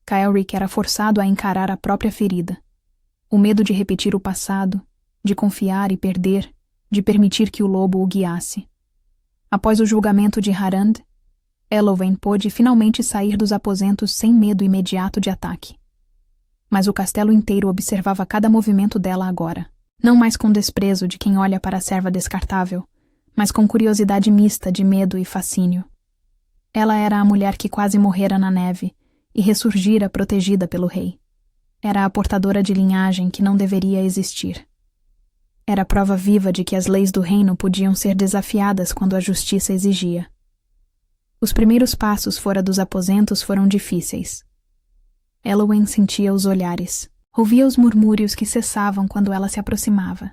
Kylric era forçado a encarar a própria ferida. O medo de repetir o passado, de confiar e perder, de permitir que o lobo o guiasse. Após o julgamento de Harand, Elowyn pôde finalmente sair dos aposentos sem medo imediato de ataque. Mas o castelo inteiro observava cada movimento dela agora, não mais com desprezo de quem olha para a serva descartável, mas com curiosidade mista de medo e fascínio. Ela era a mulher que quase morrera na neve e ressurgira protegida pelo rei. Era a portadora de linhagem que não deveria existir. Era a prova viva de que as leis do reino podiam ser desafiadas quando a justiça exigia. Os primeiros passos fora dos aposentos foram difíceis. Elowyn sentia os olhares, ouvia os murmúrios que cessavam quando ela se aproximava.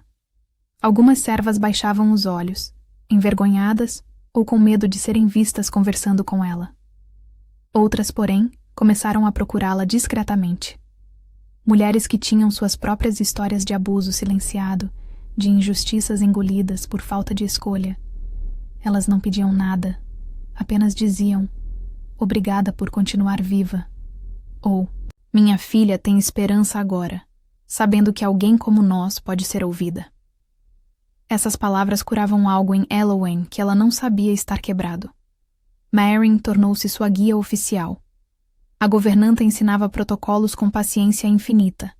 Algumas servas baixavam os olhos, envergonhadas ou com medo de serem vistas conversando com ela. Outras, porém, começaram a procurá-la discretamente. Mulheres que tinham suas próprias histórias de abuso silenciado, de injustiças engolidas por falta de escolha. Elas não pediam nada, apenas diziam, obrigada por continuar viva, ou, minha filha tem esperança agora, sabendo que alguém como nós pode ser ouvida. Essas palavras curavam algo em Elowen que ela não sabia estar quebrado. Marin tornou-se sua guia oficial. A governanta ensinava protocolos com paciência infinita.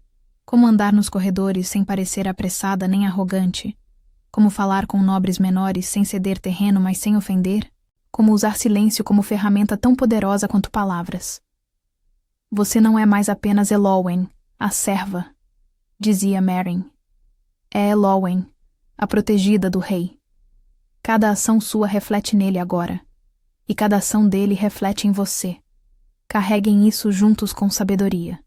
Como andar nos corredores sem parecer apressada nem arrogante. Como falar com nobres menores sem ceder terreno, mas sem ofender. Como usar silêncio como ferramenta tão poderosa quanto palavras. Você não é mais apenas Elowen, a serva, dizia Marin. É Elowen, a protegida do rei. Cada ação sua reflete nele agora. E cada ação dele reflete em você. Carreguem isso juntos com sabedoria.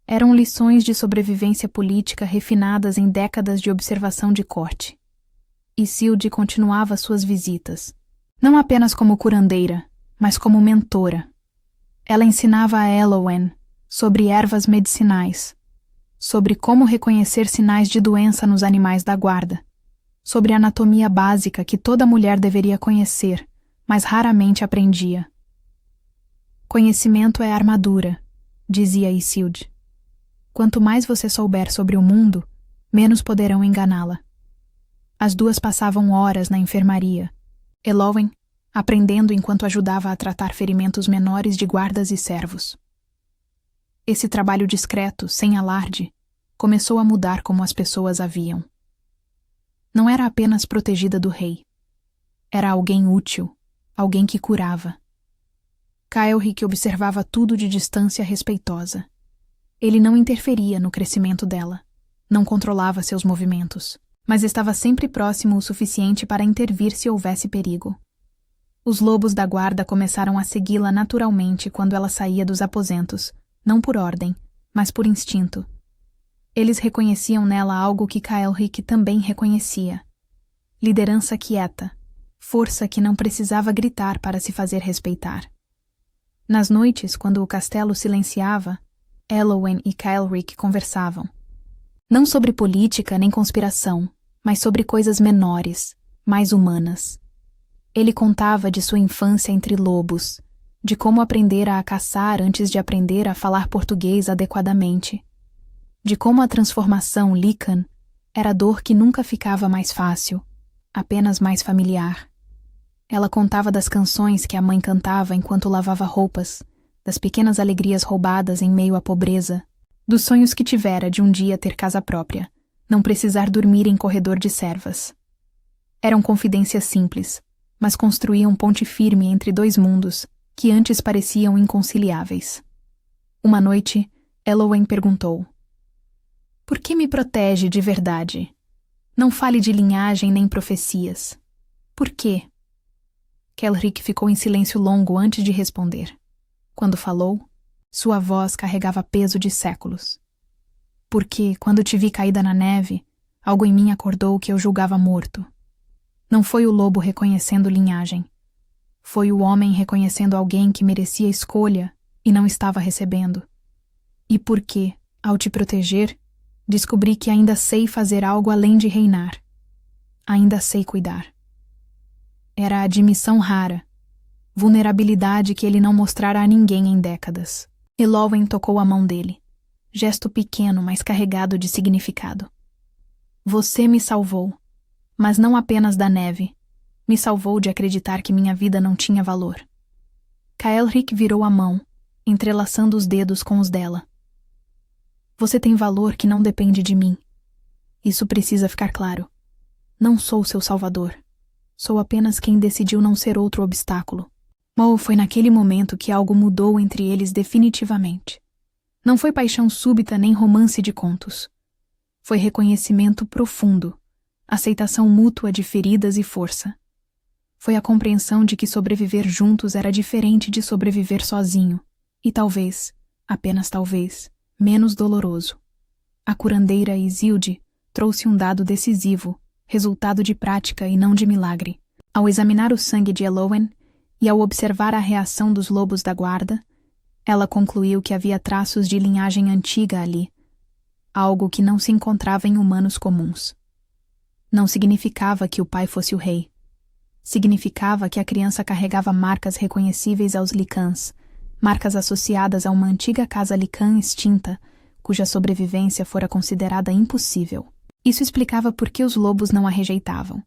Eram lições de sobrevivência política refinadas em décadas de observação de corte. Isilde continuava suas visitas, não apenas como curandeira, mas como mentora. Ela ensinava a Elowen sobre ervas medicinais, sobre como reconhecer sinais de doença nos animais da guarda, sobre a anatomia básica que toda mulher deveria conhecer, mas raramente aprendia. Conhecimento é armadura, dizia Isilde. Quanto mais você souber sobre o mundo, menos poderão enganá-la. As duas passavam horas na enfermaria. Elowen, aprendendo enquanto ajudava a tratar ferimentos menores de guardas e servos. Esse trabalho discreto, sem alarde, começou a mudar como as pessoas a viam. Não era apenas protegida do rei. Era alguém útil, alguém que curava. Kael'ric observava tudo de distância respeitosa. Ele não interferia no crescimento dela, não controlava seus movimentos, mas estava sempre próximo o suficiente para intervir se houvesse perigo. Os lobos da guarda começaram a segui-la naturalmente quando ela saía dos aposentos, não por ordem, mas por instinto. Eles reconheciam nela algo que Kael'ric também reconhecia. Liderança quieta, força que não precisava gritar para se fazer respeitar. Nas noites, quando o castelo silenciava, Elowen e Kael'ric conversavam. Não sobre política nem conspiração, mas sobre coisas menores, mais humanas. Ele contava de sua infância entre lobos, de como aprendera a caçar antes de aprender a falar português adequadamente, de como a transformação Lycan era dor que nunca ficava mais fácil, apenas mais familiar. Ela contava das canções que a mãe cantava enquanto lavava roupas, das pequenas alegrias roubadas em meio à pobreza, dos sonhos que tivera de um dia ter casa própria, não precisar dormir em corredor de servas. Eram confidências simples, mas construíam ponte firme entre dois mundos que antes pareciam inconciliáveis. Uma noite, Elowen perguntou: "Por que me protege de verdade? Não fale de linhagem nem profecias. Por quê?" Kael'ric ficou em silêncio longo antes de responder. Quando falou, sua voz carregava peso de séculos. "Porque, quando te vi caída na neve, algo em mim acordou que eu julgava morto. Não foi o lobo reconhecendo linhagem. Foi o homem reconhecendo alguém que merecia escolha e não estava recebendo. E porque, ao te proteger, descobri que ainda sei fazer algo além de reinar. Ainda sei cuidar." Era a admissão rara, vulnerabilidade que ele não mostrara a ninguém em décadas. Elowen tocou a mão dele, gesto pequeno, mas carregado de significado. "Você me salvou, mas não apenas da neve. Me salvou de acreditar que minha vida não tinha valor." Kael'ric virou a mão, entrelaçando os dedos com os dela. "Você tem valor que não depende de mim. Isso precisa ficar claro. Não sou seu salvador. Sou apenas quem decidiu não ser outro obstáculo." Foi naquele momento que algo mudou entre eles definitivamente. Não foi paixão súbita nem romance de contos. Foi reconhecimento profundo, aceitação mútua de feridas e força. Foi a compreensão de que sobreviver juntos era diferente de sobreviver sozinho, e talvez, apenas talvez, menos doloroso. A curandeira Isilde trouxe um dado decisivo, resultado de prática e não de milagre. Ao examinar o sangue de Elowen e ao observar a reação dos lobos da guarda, ela concluiu que havia traços de linhagem antiga ali, algo que não se encontrava em humanos comuns. Não significava que o pai fosse o rei. Significava que a criança carregava marcas reconhecíveis aos Lycans, marcas associadas a uma antiga casa Lycan extinta, cuja sobrevivência fora considerada impossível. Isso explicava por que os lobos não a rejeitavam.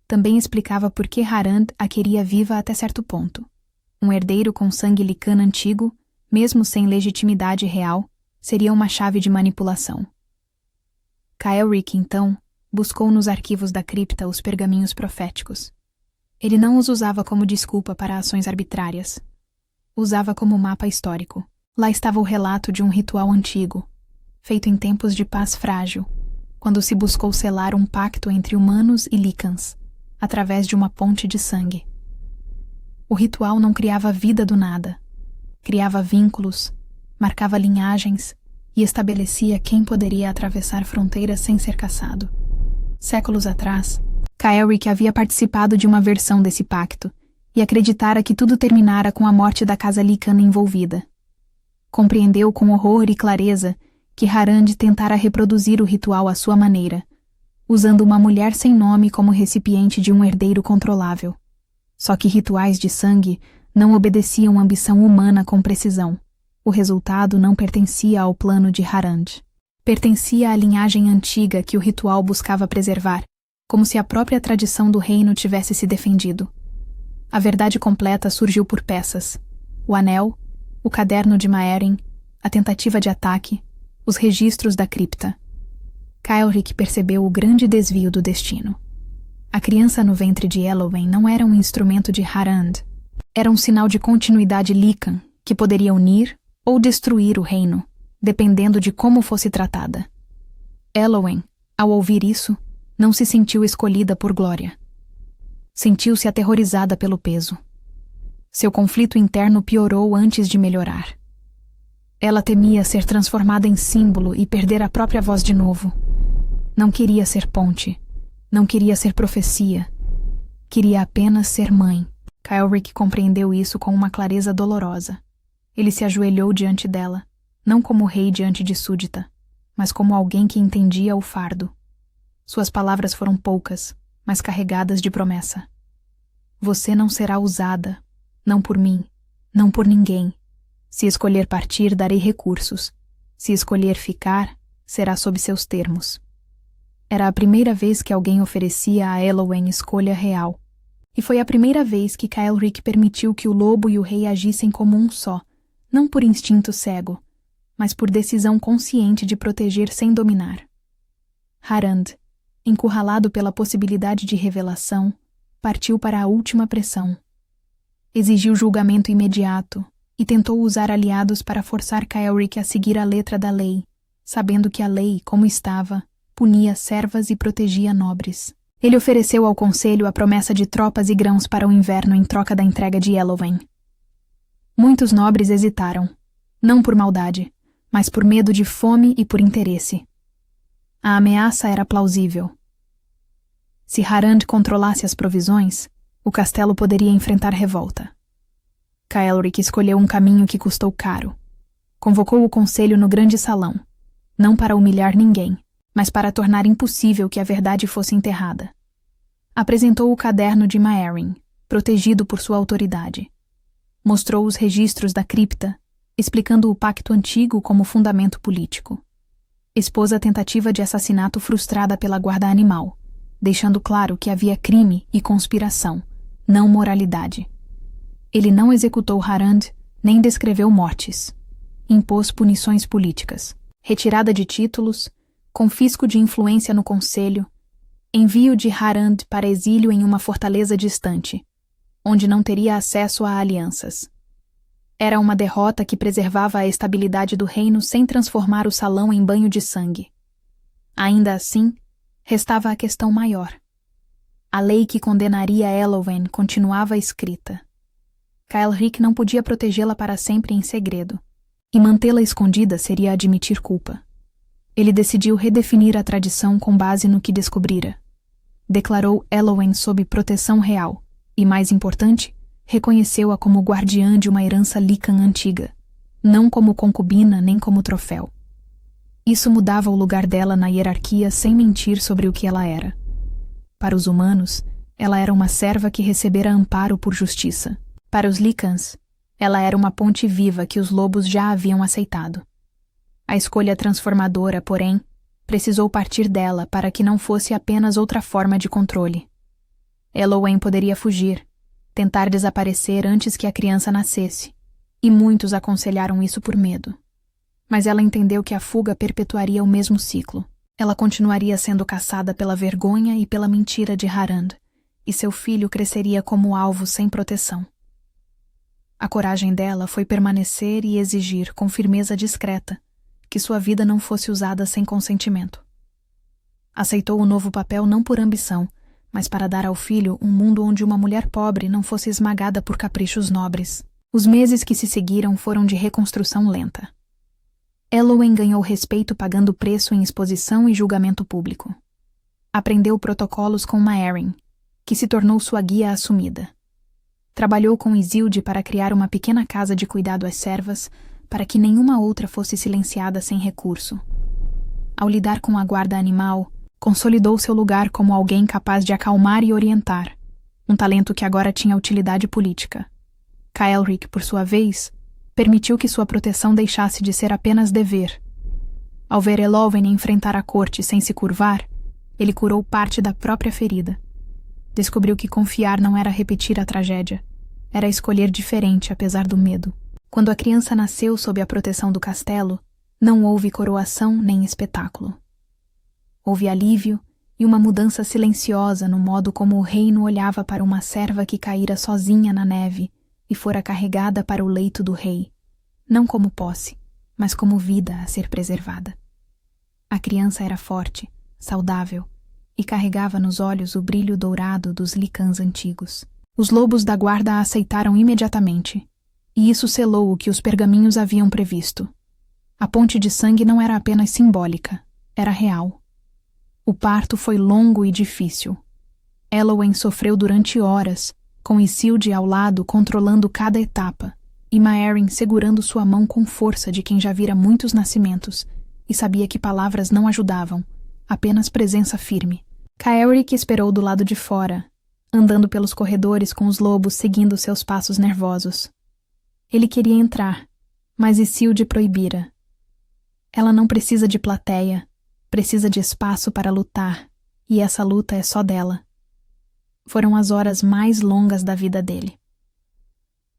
Também explicava por que Harand a queria viva até certo ponto. Um herdeiro com sangue licana antigo, mesmo sem legitimidade real, seria uma chave de manipulação. Kael'ric, então, buscou nos arquivos da cripta os pergaminhos proféticos. Ele não os usava como desculpa para ações arbitrárias. Usava como mapa histórico. Lá estava o relato de um ritual antigo, feito em tempos de paz frágil, quando se buscou selar um pacto entre humanos e Lycans, através de uma ponte de sangue. O ritual não criava vida do nada. Criava vínculos, marcava linhagens e estabelecia quem poderia atravessar fronteiras sem ser caçado. Séculos atrás, Kael'ric havia participado de uma versão desse pacto e acreditara que tudo terminara com a morte da casa Lycan envolvida. Compreendeu com horror e clareza que Harand tentara reproduzir o ritual à sua maneira, usando uma mulher sem nome como recipiente de um herdeiro controlável. Só que rituais de sangue não obedeciam à ambição humana com precisão. O resultado não pertencia ao plano de Harand. Pertencia à linhagem antiga que o ritual buscava preservar, como se a própria tradição do reino tivesse se defendido. A verdade completa surgiu por peças. O anel, o caderno de Maeren, a tentativa de ataque, os registros da cripta. Kael'ric percebeu o grande desvio do destino. A criança no ventre de Elowen não era um instrumento de Harand. Era um sinal de continuidade Lycan, que poderia unir ou destruir o reino, dependendo de como fosse tratada. Elowen, ao ouvir isso, não se sentiu escolhida por glória. Sentiu-se aterrorizada pelo peso. Seu conflito interno piorou antes de melhorar. Ela temia ser transformada em símbolo e perder a própria voz de novo. Não queria ser ponte. Não queria ser profecia. Queria apenas ser mãe. Kael'ric compreendeu isso com uma clareza dolorosa. Ele se ajoelhou diante dela, não como rei diante de súdita, mas como alguém que entendia o fardo. Suas palavras foram poucas, mas carregadas de promessa. Você não será usada, não por mim, não por ninguém. Se escolher partir, darei recursos. Se escolher ficar, será sob seus termos. Era a primeira vez que alguém oferecia a Elowen escolha real. E foi a primeira vez que Kael'ric permitiu que o lobo e o rei agissem como um só, não por instinto cego, mas por decisão consciente de proteger sem dominar. Harand, encurralado pela possibilidade de revelação, partiu para a última pressão. Exigiu julgamento imediato e tentou usar aliados para forçar Kael'ric a seguir a letra da lei, sabendo que a lei, como estava, punia servas e protegia nobres. Ele ofereceu ao conselho a promessa de tropas e grãos para o inverno em troca da entrega de Elowen. Muitos nobres hesitaram, não por maldade, mas por medo de fome e por interesse. A ameaça era plausível. Se Harand controlasse as provisões, o castelo poderia enfrentar revolta. Kael'ric escolheu um caminho que custou caro. Convocou o conselho no grande salão, não para humilhar ninguém, mas para tornar impossível que a verdade fosse enterrada. Apresentou o caderno de Maeren, protegido por sua autoridade. Mostrou os registros da cripta, explicando o pacto antigo como fundamento político. Expôs a tentativa de assassinato frustrada pela guarda animal, deixando claro que havia crime e conspiração, não moralidade. Ele não executou Harand, nem descreveu mortes. Impôs punições políticas, retirada de títulos, confisco de influência no conselho, envio de Harand para exílio em uma fortaleza distante, onde não teria acesso a alianças. Era uma derrota que preservava a estabilidade do reino sem transformar o salão em banho de sangue. Ainda assim, restava a questão maior. A lei que condenaria Elowen continuava escrita. Kael'ric não podia protegê-la para sempre em segredo, e mantê-la escondida seria admitir culpa. Ele decidiu redefinir a tradição com base no que descobrira. Declarou Elowen sob proteção real e, mais importante, reconheceu-a como guardiã de uma herança Lycan antiga, não como concubina nem como troféu. Isso mudava o lugar dela na hierarquia sem mentir sobre o que ela era. Para os humanos, ela era uma serva que recebera amparo por justiça. Para os Lycans, ela era uma ponte viva que os lobos já haviam aceitado. A escolha transformadora, porém, Precisou partir dela para que não fosse apenas outra forma de controle. Elowen poderia fugir, tentar desaparecer antes que a criança nascesse, e muitos aconselharam isso por medo. Mas ela entendeu que a fuga perpetuaria o mesmo ciclo. Ela continuaria sendo caçada pela vergonha e pela mentira de Harand, e seu filho cresceria como alvo sem proteção. A coragem dela foi permanecer e exigir com firmeza discreta que sua vida não fosse usada sem consentimento. Aceitou o novo papel não por ambição, mas para dar ao filho um mundo onde uma mulher pobre não fosse esmagada por caprichos nobres. Os meses que se seguiram foram de reconstrução lenta. Elowen ganhou respeito pagando preço em exposição e julgamento público. Aprendeu protocolos com Maerin, que se tornou sua guia assumida. Trabalhou com Isilde para criar uma pequena casa de cuidado às servas, para que nenhuma outra fosse silenciada sem recurso. Ao lidar com a guarda animal, consolidou seu lugar como alguém capaz de acalmar e orientar, um talento que agora tinha utilidade política. Kael'ric, por sua vez, permitiu que sua proteção deixasse de ser apenas dever. Ao ver Elowen enfrentar a corte sem se curvar, ele curou parte da própria ferida. Descobriu que confiar não era repetir a tragédia, era escolher diferente apesar do medo. Quando a criança nasceu sob a proteção do castelo, não houve coroação nem espetáculo. Houve alívio e uma mudança silenciosa no modo como o reino olhava para uma serva que caíra sozinha na neve e fora carregada para o leito do rei, não como posse, mas como vida a ser preservada. A criança era forte, saudável, e carregava nos olhos o brilho dourado dos licãs antigos. Os lobos da guarda a aceitaram imediatamente, e isso selou o que os pergaminhos haviam previsto. A ponte de sangue não era apenas simbólica, era real. O parto foi longo e difícil. Elowen sofreu durante horas, com Isilde ao lado controlando cada etapa, e Maerin segurando sua mão com força de quem já vira muitos nascimentos, e sabia que palavras não ajudavam, apenas presença firme. Kael'ric esperou do lado de fora, andando pelos corredores com os lobos seguindo seus passos nervosos. Ele queria entrar, mas Isilde proibira. Ela não precisa de plateia, precisa de espaço para lutar, e essa luta é só dela. Foram as horas mais longas da vida dele.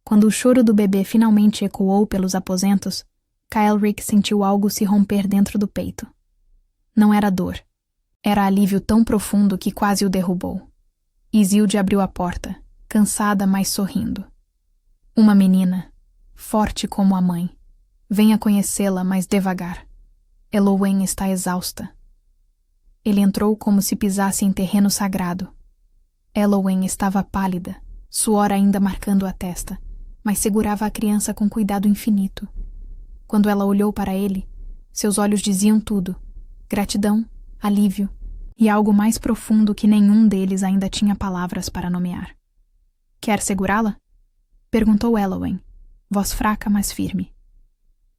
Quando o choro do bebê finalmente ecoou pelos aposentos, Kael'ric sentiu algo se romper dentro do peito. Não era dor. Era alívio tão profundo que quase o derrubou. Isilde abriu a porta, cansada, mas sorrindo. Uma menina, forte como a mãe. Venha conhecê-la, mas devagar. Elowen está exausta. Ele entrou como se pisasse em terreno sagrado. Elowen estava pálida, suor ainda marcando a testa, mas segurava a criança com cuidado infinito. Quando ela olhou para ele, seus olhos diziam tudo: gratidão, alívio e algo mais profundo que nenhum deles ainda tinha palavras para nomear. Quer segurá-la? Perguntou Elowen, voz fraca, mas firme.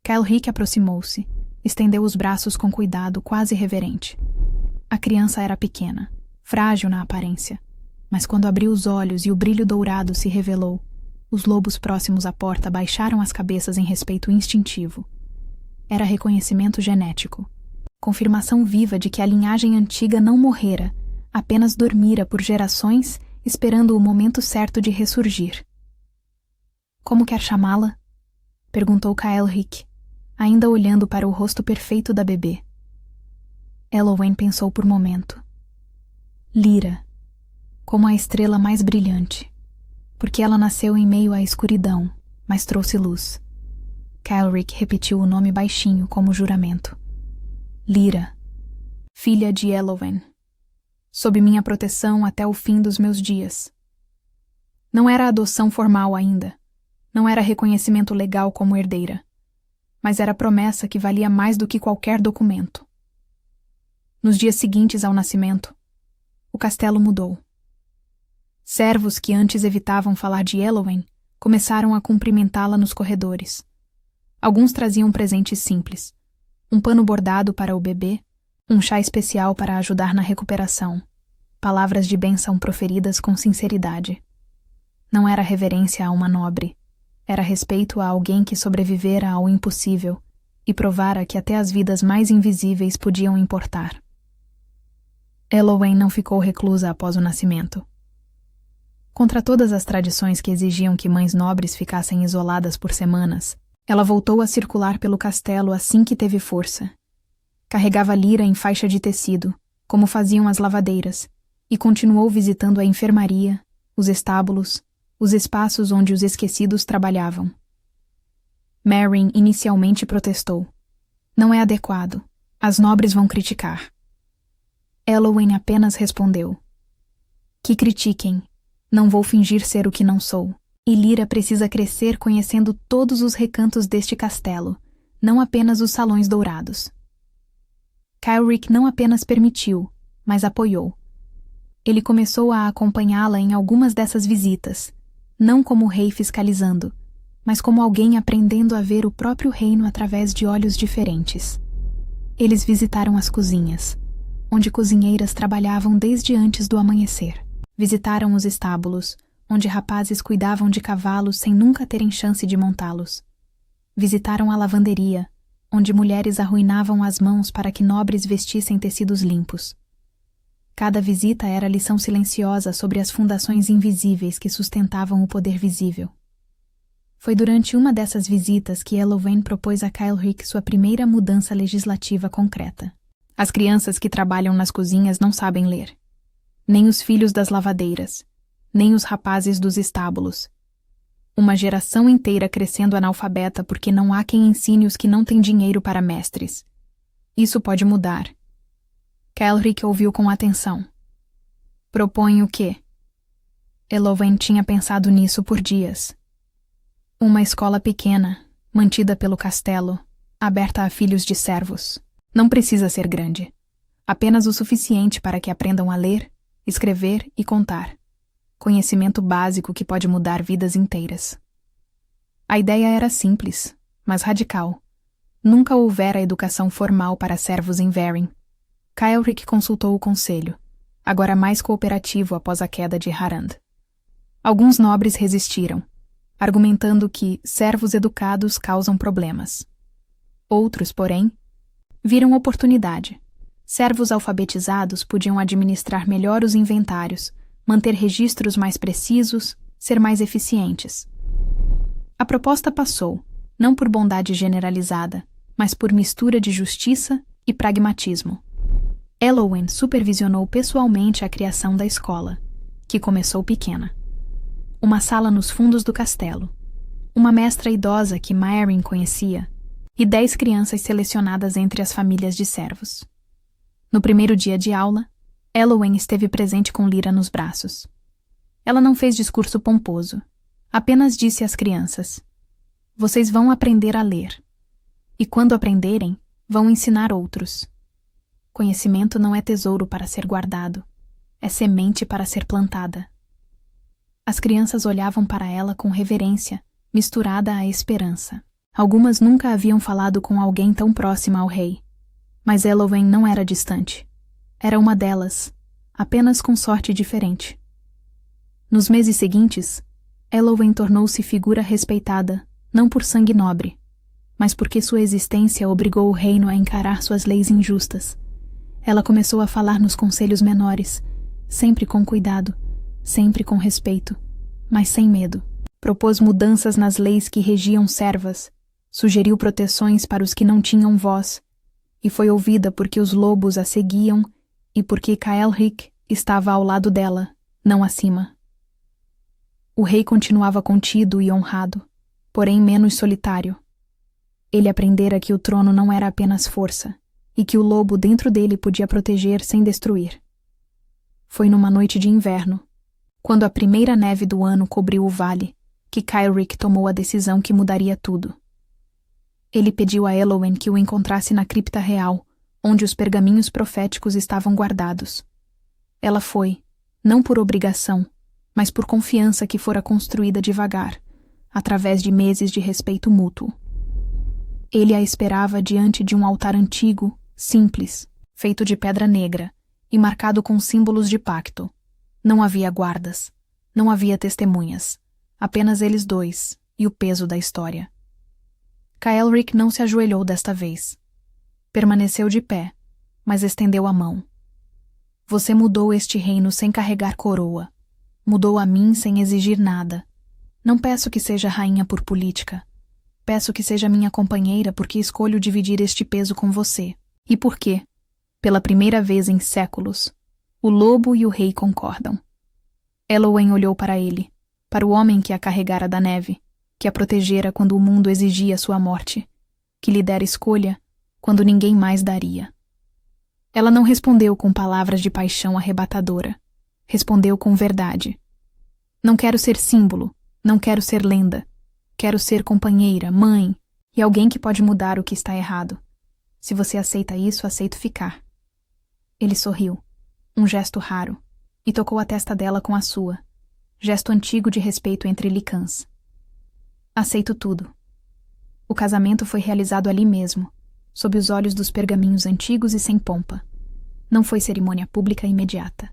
Kael'ric aproximou-se, estendeu os braços com cuidado, quase reverente. A criança era pequena, frágil na aparência, mas quando abriu os olhos e o brilho dourado se revelou, os lobos próximos à porta baixaram as cabeças em respeito instintivo. Era reconhecimento genético, confirmação viva de que a linhagem antiga não morrera, apenas dormira por gerações, esperando o momento certo de ressurgir. Como quer chamá-la? Perguntou Kael'ric, ainda olhando para o rosto perfeito da bebê. Elowen pensou por momento. Lyra, como a estrela mais brilhante, porque ela nasceu em meio à escuridão, mas trouxe luz. Kael'ric repetiu o nome baixinho como juramento. Lyra, filha de Elowen, sob minha proteção até o fim dos meus dias. Não era adoção formal ainda, não era reconhecimento legal como herdeira, mas era promessa que valia mais do que qualquer documento. Nos dias seguintes ao nascimento, o castelo mudou. Servos que antes evitavam falar de Elowen começaram a cumprimentá-la nos corredores. Alguns traziam presentes simples: um pano bordado para o bebê, um chá especial para ajudar na recuperação, palavras de bênção proferidas com sinceridade. Não era reverência a uma nobre, era respeito a alguém que sobrevivera ao impossível e provara que até as vidas mais invisíveis podiam importar. Elowen não ficou reclusa após o nascimento. Contra todas as tradições que exigiam que mães nobres ficassem isoladas por semanas, ela voltou a circular pelo castelo assim que teve força. Carregava Lyra em faixa de tecido, como faziam as lavadeiras, e continuou visitando a enfermaria, os estábulos, os espaços onde os esquecidos trabalhavam. Meryn inicialmente protestou. Não é adequado. As nobres vão criticar. Elowen apenas respondeu. Que critiquem. Não vou fingir ser o que não sou. E Lyra precisa crescer conhecendo todos os recantos deste castelo, não apenas os salões dourados. Kylric não apenas permitiu, mas apoiou. Ele começou a acompanhá-la em algumas dessas visitas, não como rei fiscalizando, mas como alguém aprendendo a ver o próprio reino através de olhos diferentes. Eles visitaram as cozinhas, onde cozinheiras trabalhavam desde antes do amanhecer. Visitaram os estábulos, onde rapazes cuidavam de cavalos sem nunca terem chance de montá-los. Visitaram a lavanderia, onde mulheres arruinavam as mãos para que nobres vestissem tecidos limpos. Cada visita era lição silenciosa sobre as fundações invisíveis que sustentavam o poder visível. Foi durante uma dessas visitas que Elowen propôs a Kylric sua primeira mudança legislativa concreta. As crianças que trabalham nas cozinhas não sabem ler. Nem os filhos das lavadeiras, nem os rapazes dos estábulos. Uma geração inteira crescendo analfabeta porque não há quem ensine os que não têm dinheiro para mestres. Isso pode mudar. Kylric ouviu com atenção. Propõe o quê? Elowen tinha pensado nisso por dias. Uma escola pequena, mantida pelo castelo, aberta a filhos de servos. Não precisa ser grande. Apenas o suficiente para que aprendam a ler, escrever e contar. Conhecimento básico que pode mudar vidas inteiras. A ideia era simples, mas radical. Nunca houvera educação formal para servos em Verin. Kylric consultou o conselho, agora mais cooperativo após a queda de Harand. Alguns nobres resistiram, argumentando que servos educados causam problemas. Outros, porém, viram oportunidade. Servos alfabetizados podiam administrar melhor os inventários, manter registros mais precisos, ser mais eficientes. A proposta passou, não por bondade generalizada, mas por mistura de justiça e pragmatismo. Elowen supervisionou pessoalmente a criação da escola, que começou pequena. Uma sala nos fundos do castelo, uma mestra idosa que Meryn conhecia, e 10 crianças selecionadas entre as famílias de servos. No primeiro dia de aula, Elowen esteve presente com Lyra nos braços. Ela não fez discurso pomposo, apenas disse às crianças: vocês vão aprender a ler. E quando aprenderem, vão ensinar outros. Conhecimento não é tesouro para ser guardado, é semente para ser plantada. As crianças olhavam para ela com reverência, misturada à esperança. Algumas nunca haviam falado com alguém tão próxima ao rei, mas Elowen não era distante. Era uma delas, apenas com sorte diferente. Nos meses seguintes, Elowen tornou-se figura respeitada, não por sangue nobre, mas porque sua existência obrigou o reino a encarar suas leis injustas. Ela começou a falar nos conselhos menores, sempre com cuidado, sempre com respeito, mas sem medo. Propôs mudanças nas leis que regiam servas, sugeriu proteções para os que não tinham voz, e foi ouvida porque os lobos a seguiam e porque Kylric estava ao lado dela, não acima. O rei continuava contido e honrado, porém menos solitário. Ele aprendera que o trono não era apenas força, e que o lobo dentro dele podia proteger sem destruir. Foi numa noite de inverno, quando a primeira neve do ano cobriu o vale, que Kylric tomou a decisão que mudaria tudo. Ele pediu a Elowen que o encontrasse na cripta real, onde os pergaminhos proféticos estavam guardados. Ela foi, não por obrigação, mas por confiança que fora construída devagar, através de meses de respeito mútuo. Ele a esperava diante de um altar antigo, simples, feito de pedra negra e marcado com símbolos de pacto. Não havia guardas, não havia testemunhas, apenas eles dois e o peso da história. Kael'ric não se ajoelhou desta vez. Permaneceu de pé, mas estendeu a mão. Você mudou este reino sem carregar coroa. Mudou a mim sem exigir nada. Não peço que seja rainha por política. Peço que seja minha companheira porque escolho dividir este peso com você. E por quê? Pela primeira vez em séculos, o lobo e o rei concordam. Elowen olhou para ele, para o homem que a carregara da neve, que a protegera quando o mundo exigia sua morte, que lhe dera escolha quando ninguém mais daria. Ela não respondeu com palavras de paixão arrebatadora. Respondeu com verdade. Não quero ser símbolo, não quero ser lenda. Quero ser companheira, mãe e alguém que pode mudar o que está errado. Se você aceita isso, aceito ficar. Ele sorriu, um gesto raro, e tocou a testa dela com a sua, gesto antigo de respeito entre licãs. Aceito tudo. O casamento foi realizado ali mesmo, sob os olhos dos pergaminhos antigos e sem pompa. Não foi cerimônia pública imediata.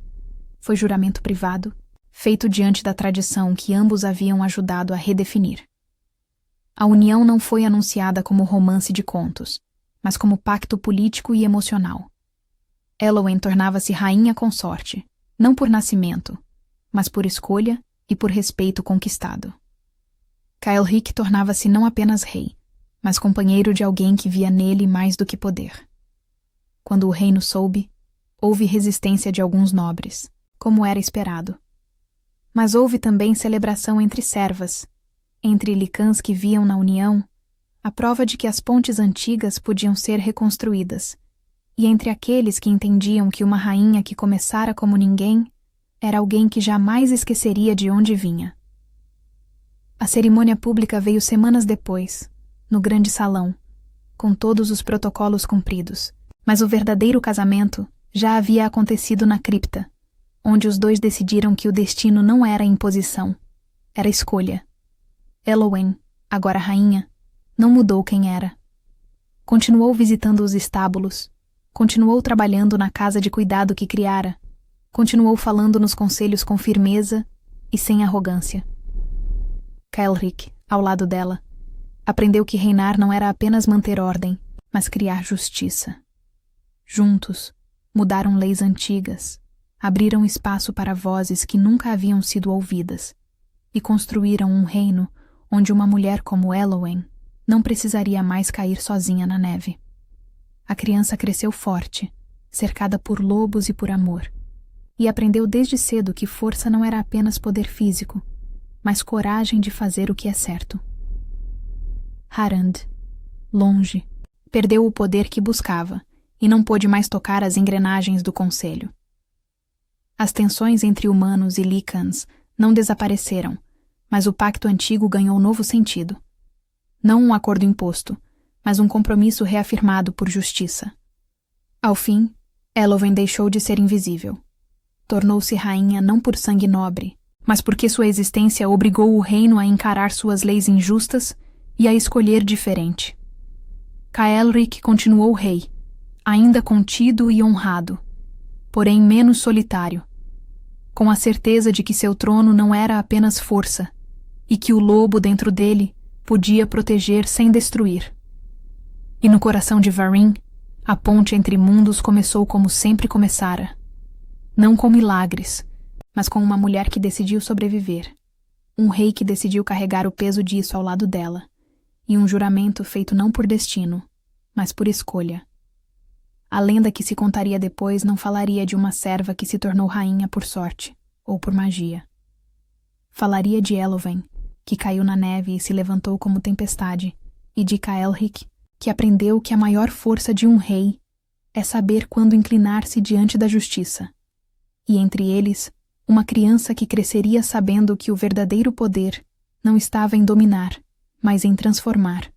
Foi juramento privado, feito diante da tradição que ambos haviam ajudado a redefinir. A união não foi anunciada como romance de contos, mas como pacto político e emocional. Elowen tornava-se rainha consorte, não por nascimento, mas por escolha e por respeito conquistado. Kael'ric tornava-se não apenas rei, mas companheiro de alguém que via nele mais do que poder. Quando o reino soube, houve resistência de alguns nobres, como era esperado. Mas houve também celebração entre servas, entre licãs que viam na união a prova de que as pontes antigas podiam ser reconstruídas, e entre aqueles que entendiam que uma rainha que começara como ninguém era alguém que jamais esqueceria de onde vinha. A cerimônia pública veio semanas depois, no grande salão, com todos os protocolos cumpridos, mas o verdadeiro casamento já havia acontecido na cripta, onde os dois decidiram que o destino não era imposição, era escolha. Elowen, agora rainha, não mudou quem era. Continuou visitando os estábulos, continuou trabalhando na casa de cuidado que criara, continuou falando nos conselhos com firmeza e sem arrogância. Kael'ric, ao lado dela, aprendeu que reinar não era apenas manter ordem, mas criar justiça. Juntos, mudaram leis antigas, abriram espaço para vozes que nunca haviam sido ouvidas e construíram um reino onde uma mulher como Elowen não precisaria mais cair sozinha na neve. A criança cresceu forte, cercada por lobos e por amor, e aprendeu desde cedo que força não era apenas poder físico, mas coragem de fazer o que é certo. Harand, longe, perdeu o poder que buscava e não pôde mais tocar as engrenagens do conselho. As tensões entre humanos e licãs não desapareceram, mas o pacto antigo ganhou novo sentido. Não um acordo imposto, mas um compromisso reafirmado por justiça. Ao fim, Elowen deixou de ser invisível. Tornou-se rainha não por sangue nobre, mas porque sua existência obrigou o reino a encarar suas leis injustas e a escolher diferente. Kael'ric continuou rei, ainda contido e honrado, porém menos solitário, com a certeza de que seu trono não era apenas força, e que o lobo dentro dele podia proteger sem destruir. E no coração de Varyn, a ponte entre mundos começou como sempre começara. Não com milagres, mas com uma mulher que decidiu sobreviver, um rei que decidiu carregar o peso disso ao lado dela, e um juramento feito não por destino, mas por escolha. A lenda que se contaria depois não falaria de uma serva que se tornou rainha por sorte, ou por magia. Falaria de Elowen, que caiu na neve e se levantou como tempestade, e de Kael'ric, que aprendeu que a maior força de um rei é saber quando inclinar-se diante da justiça. E entre eles, uma criança que cresceria sabendo que o verdadeiro poder não estava em dominar, mas em transformar.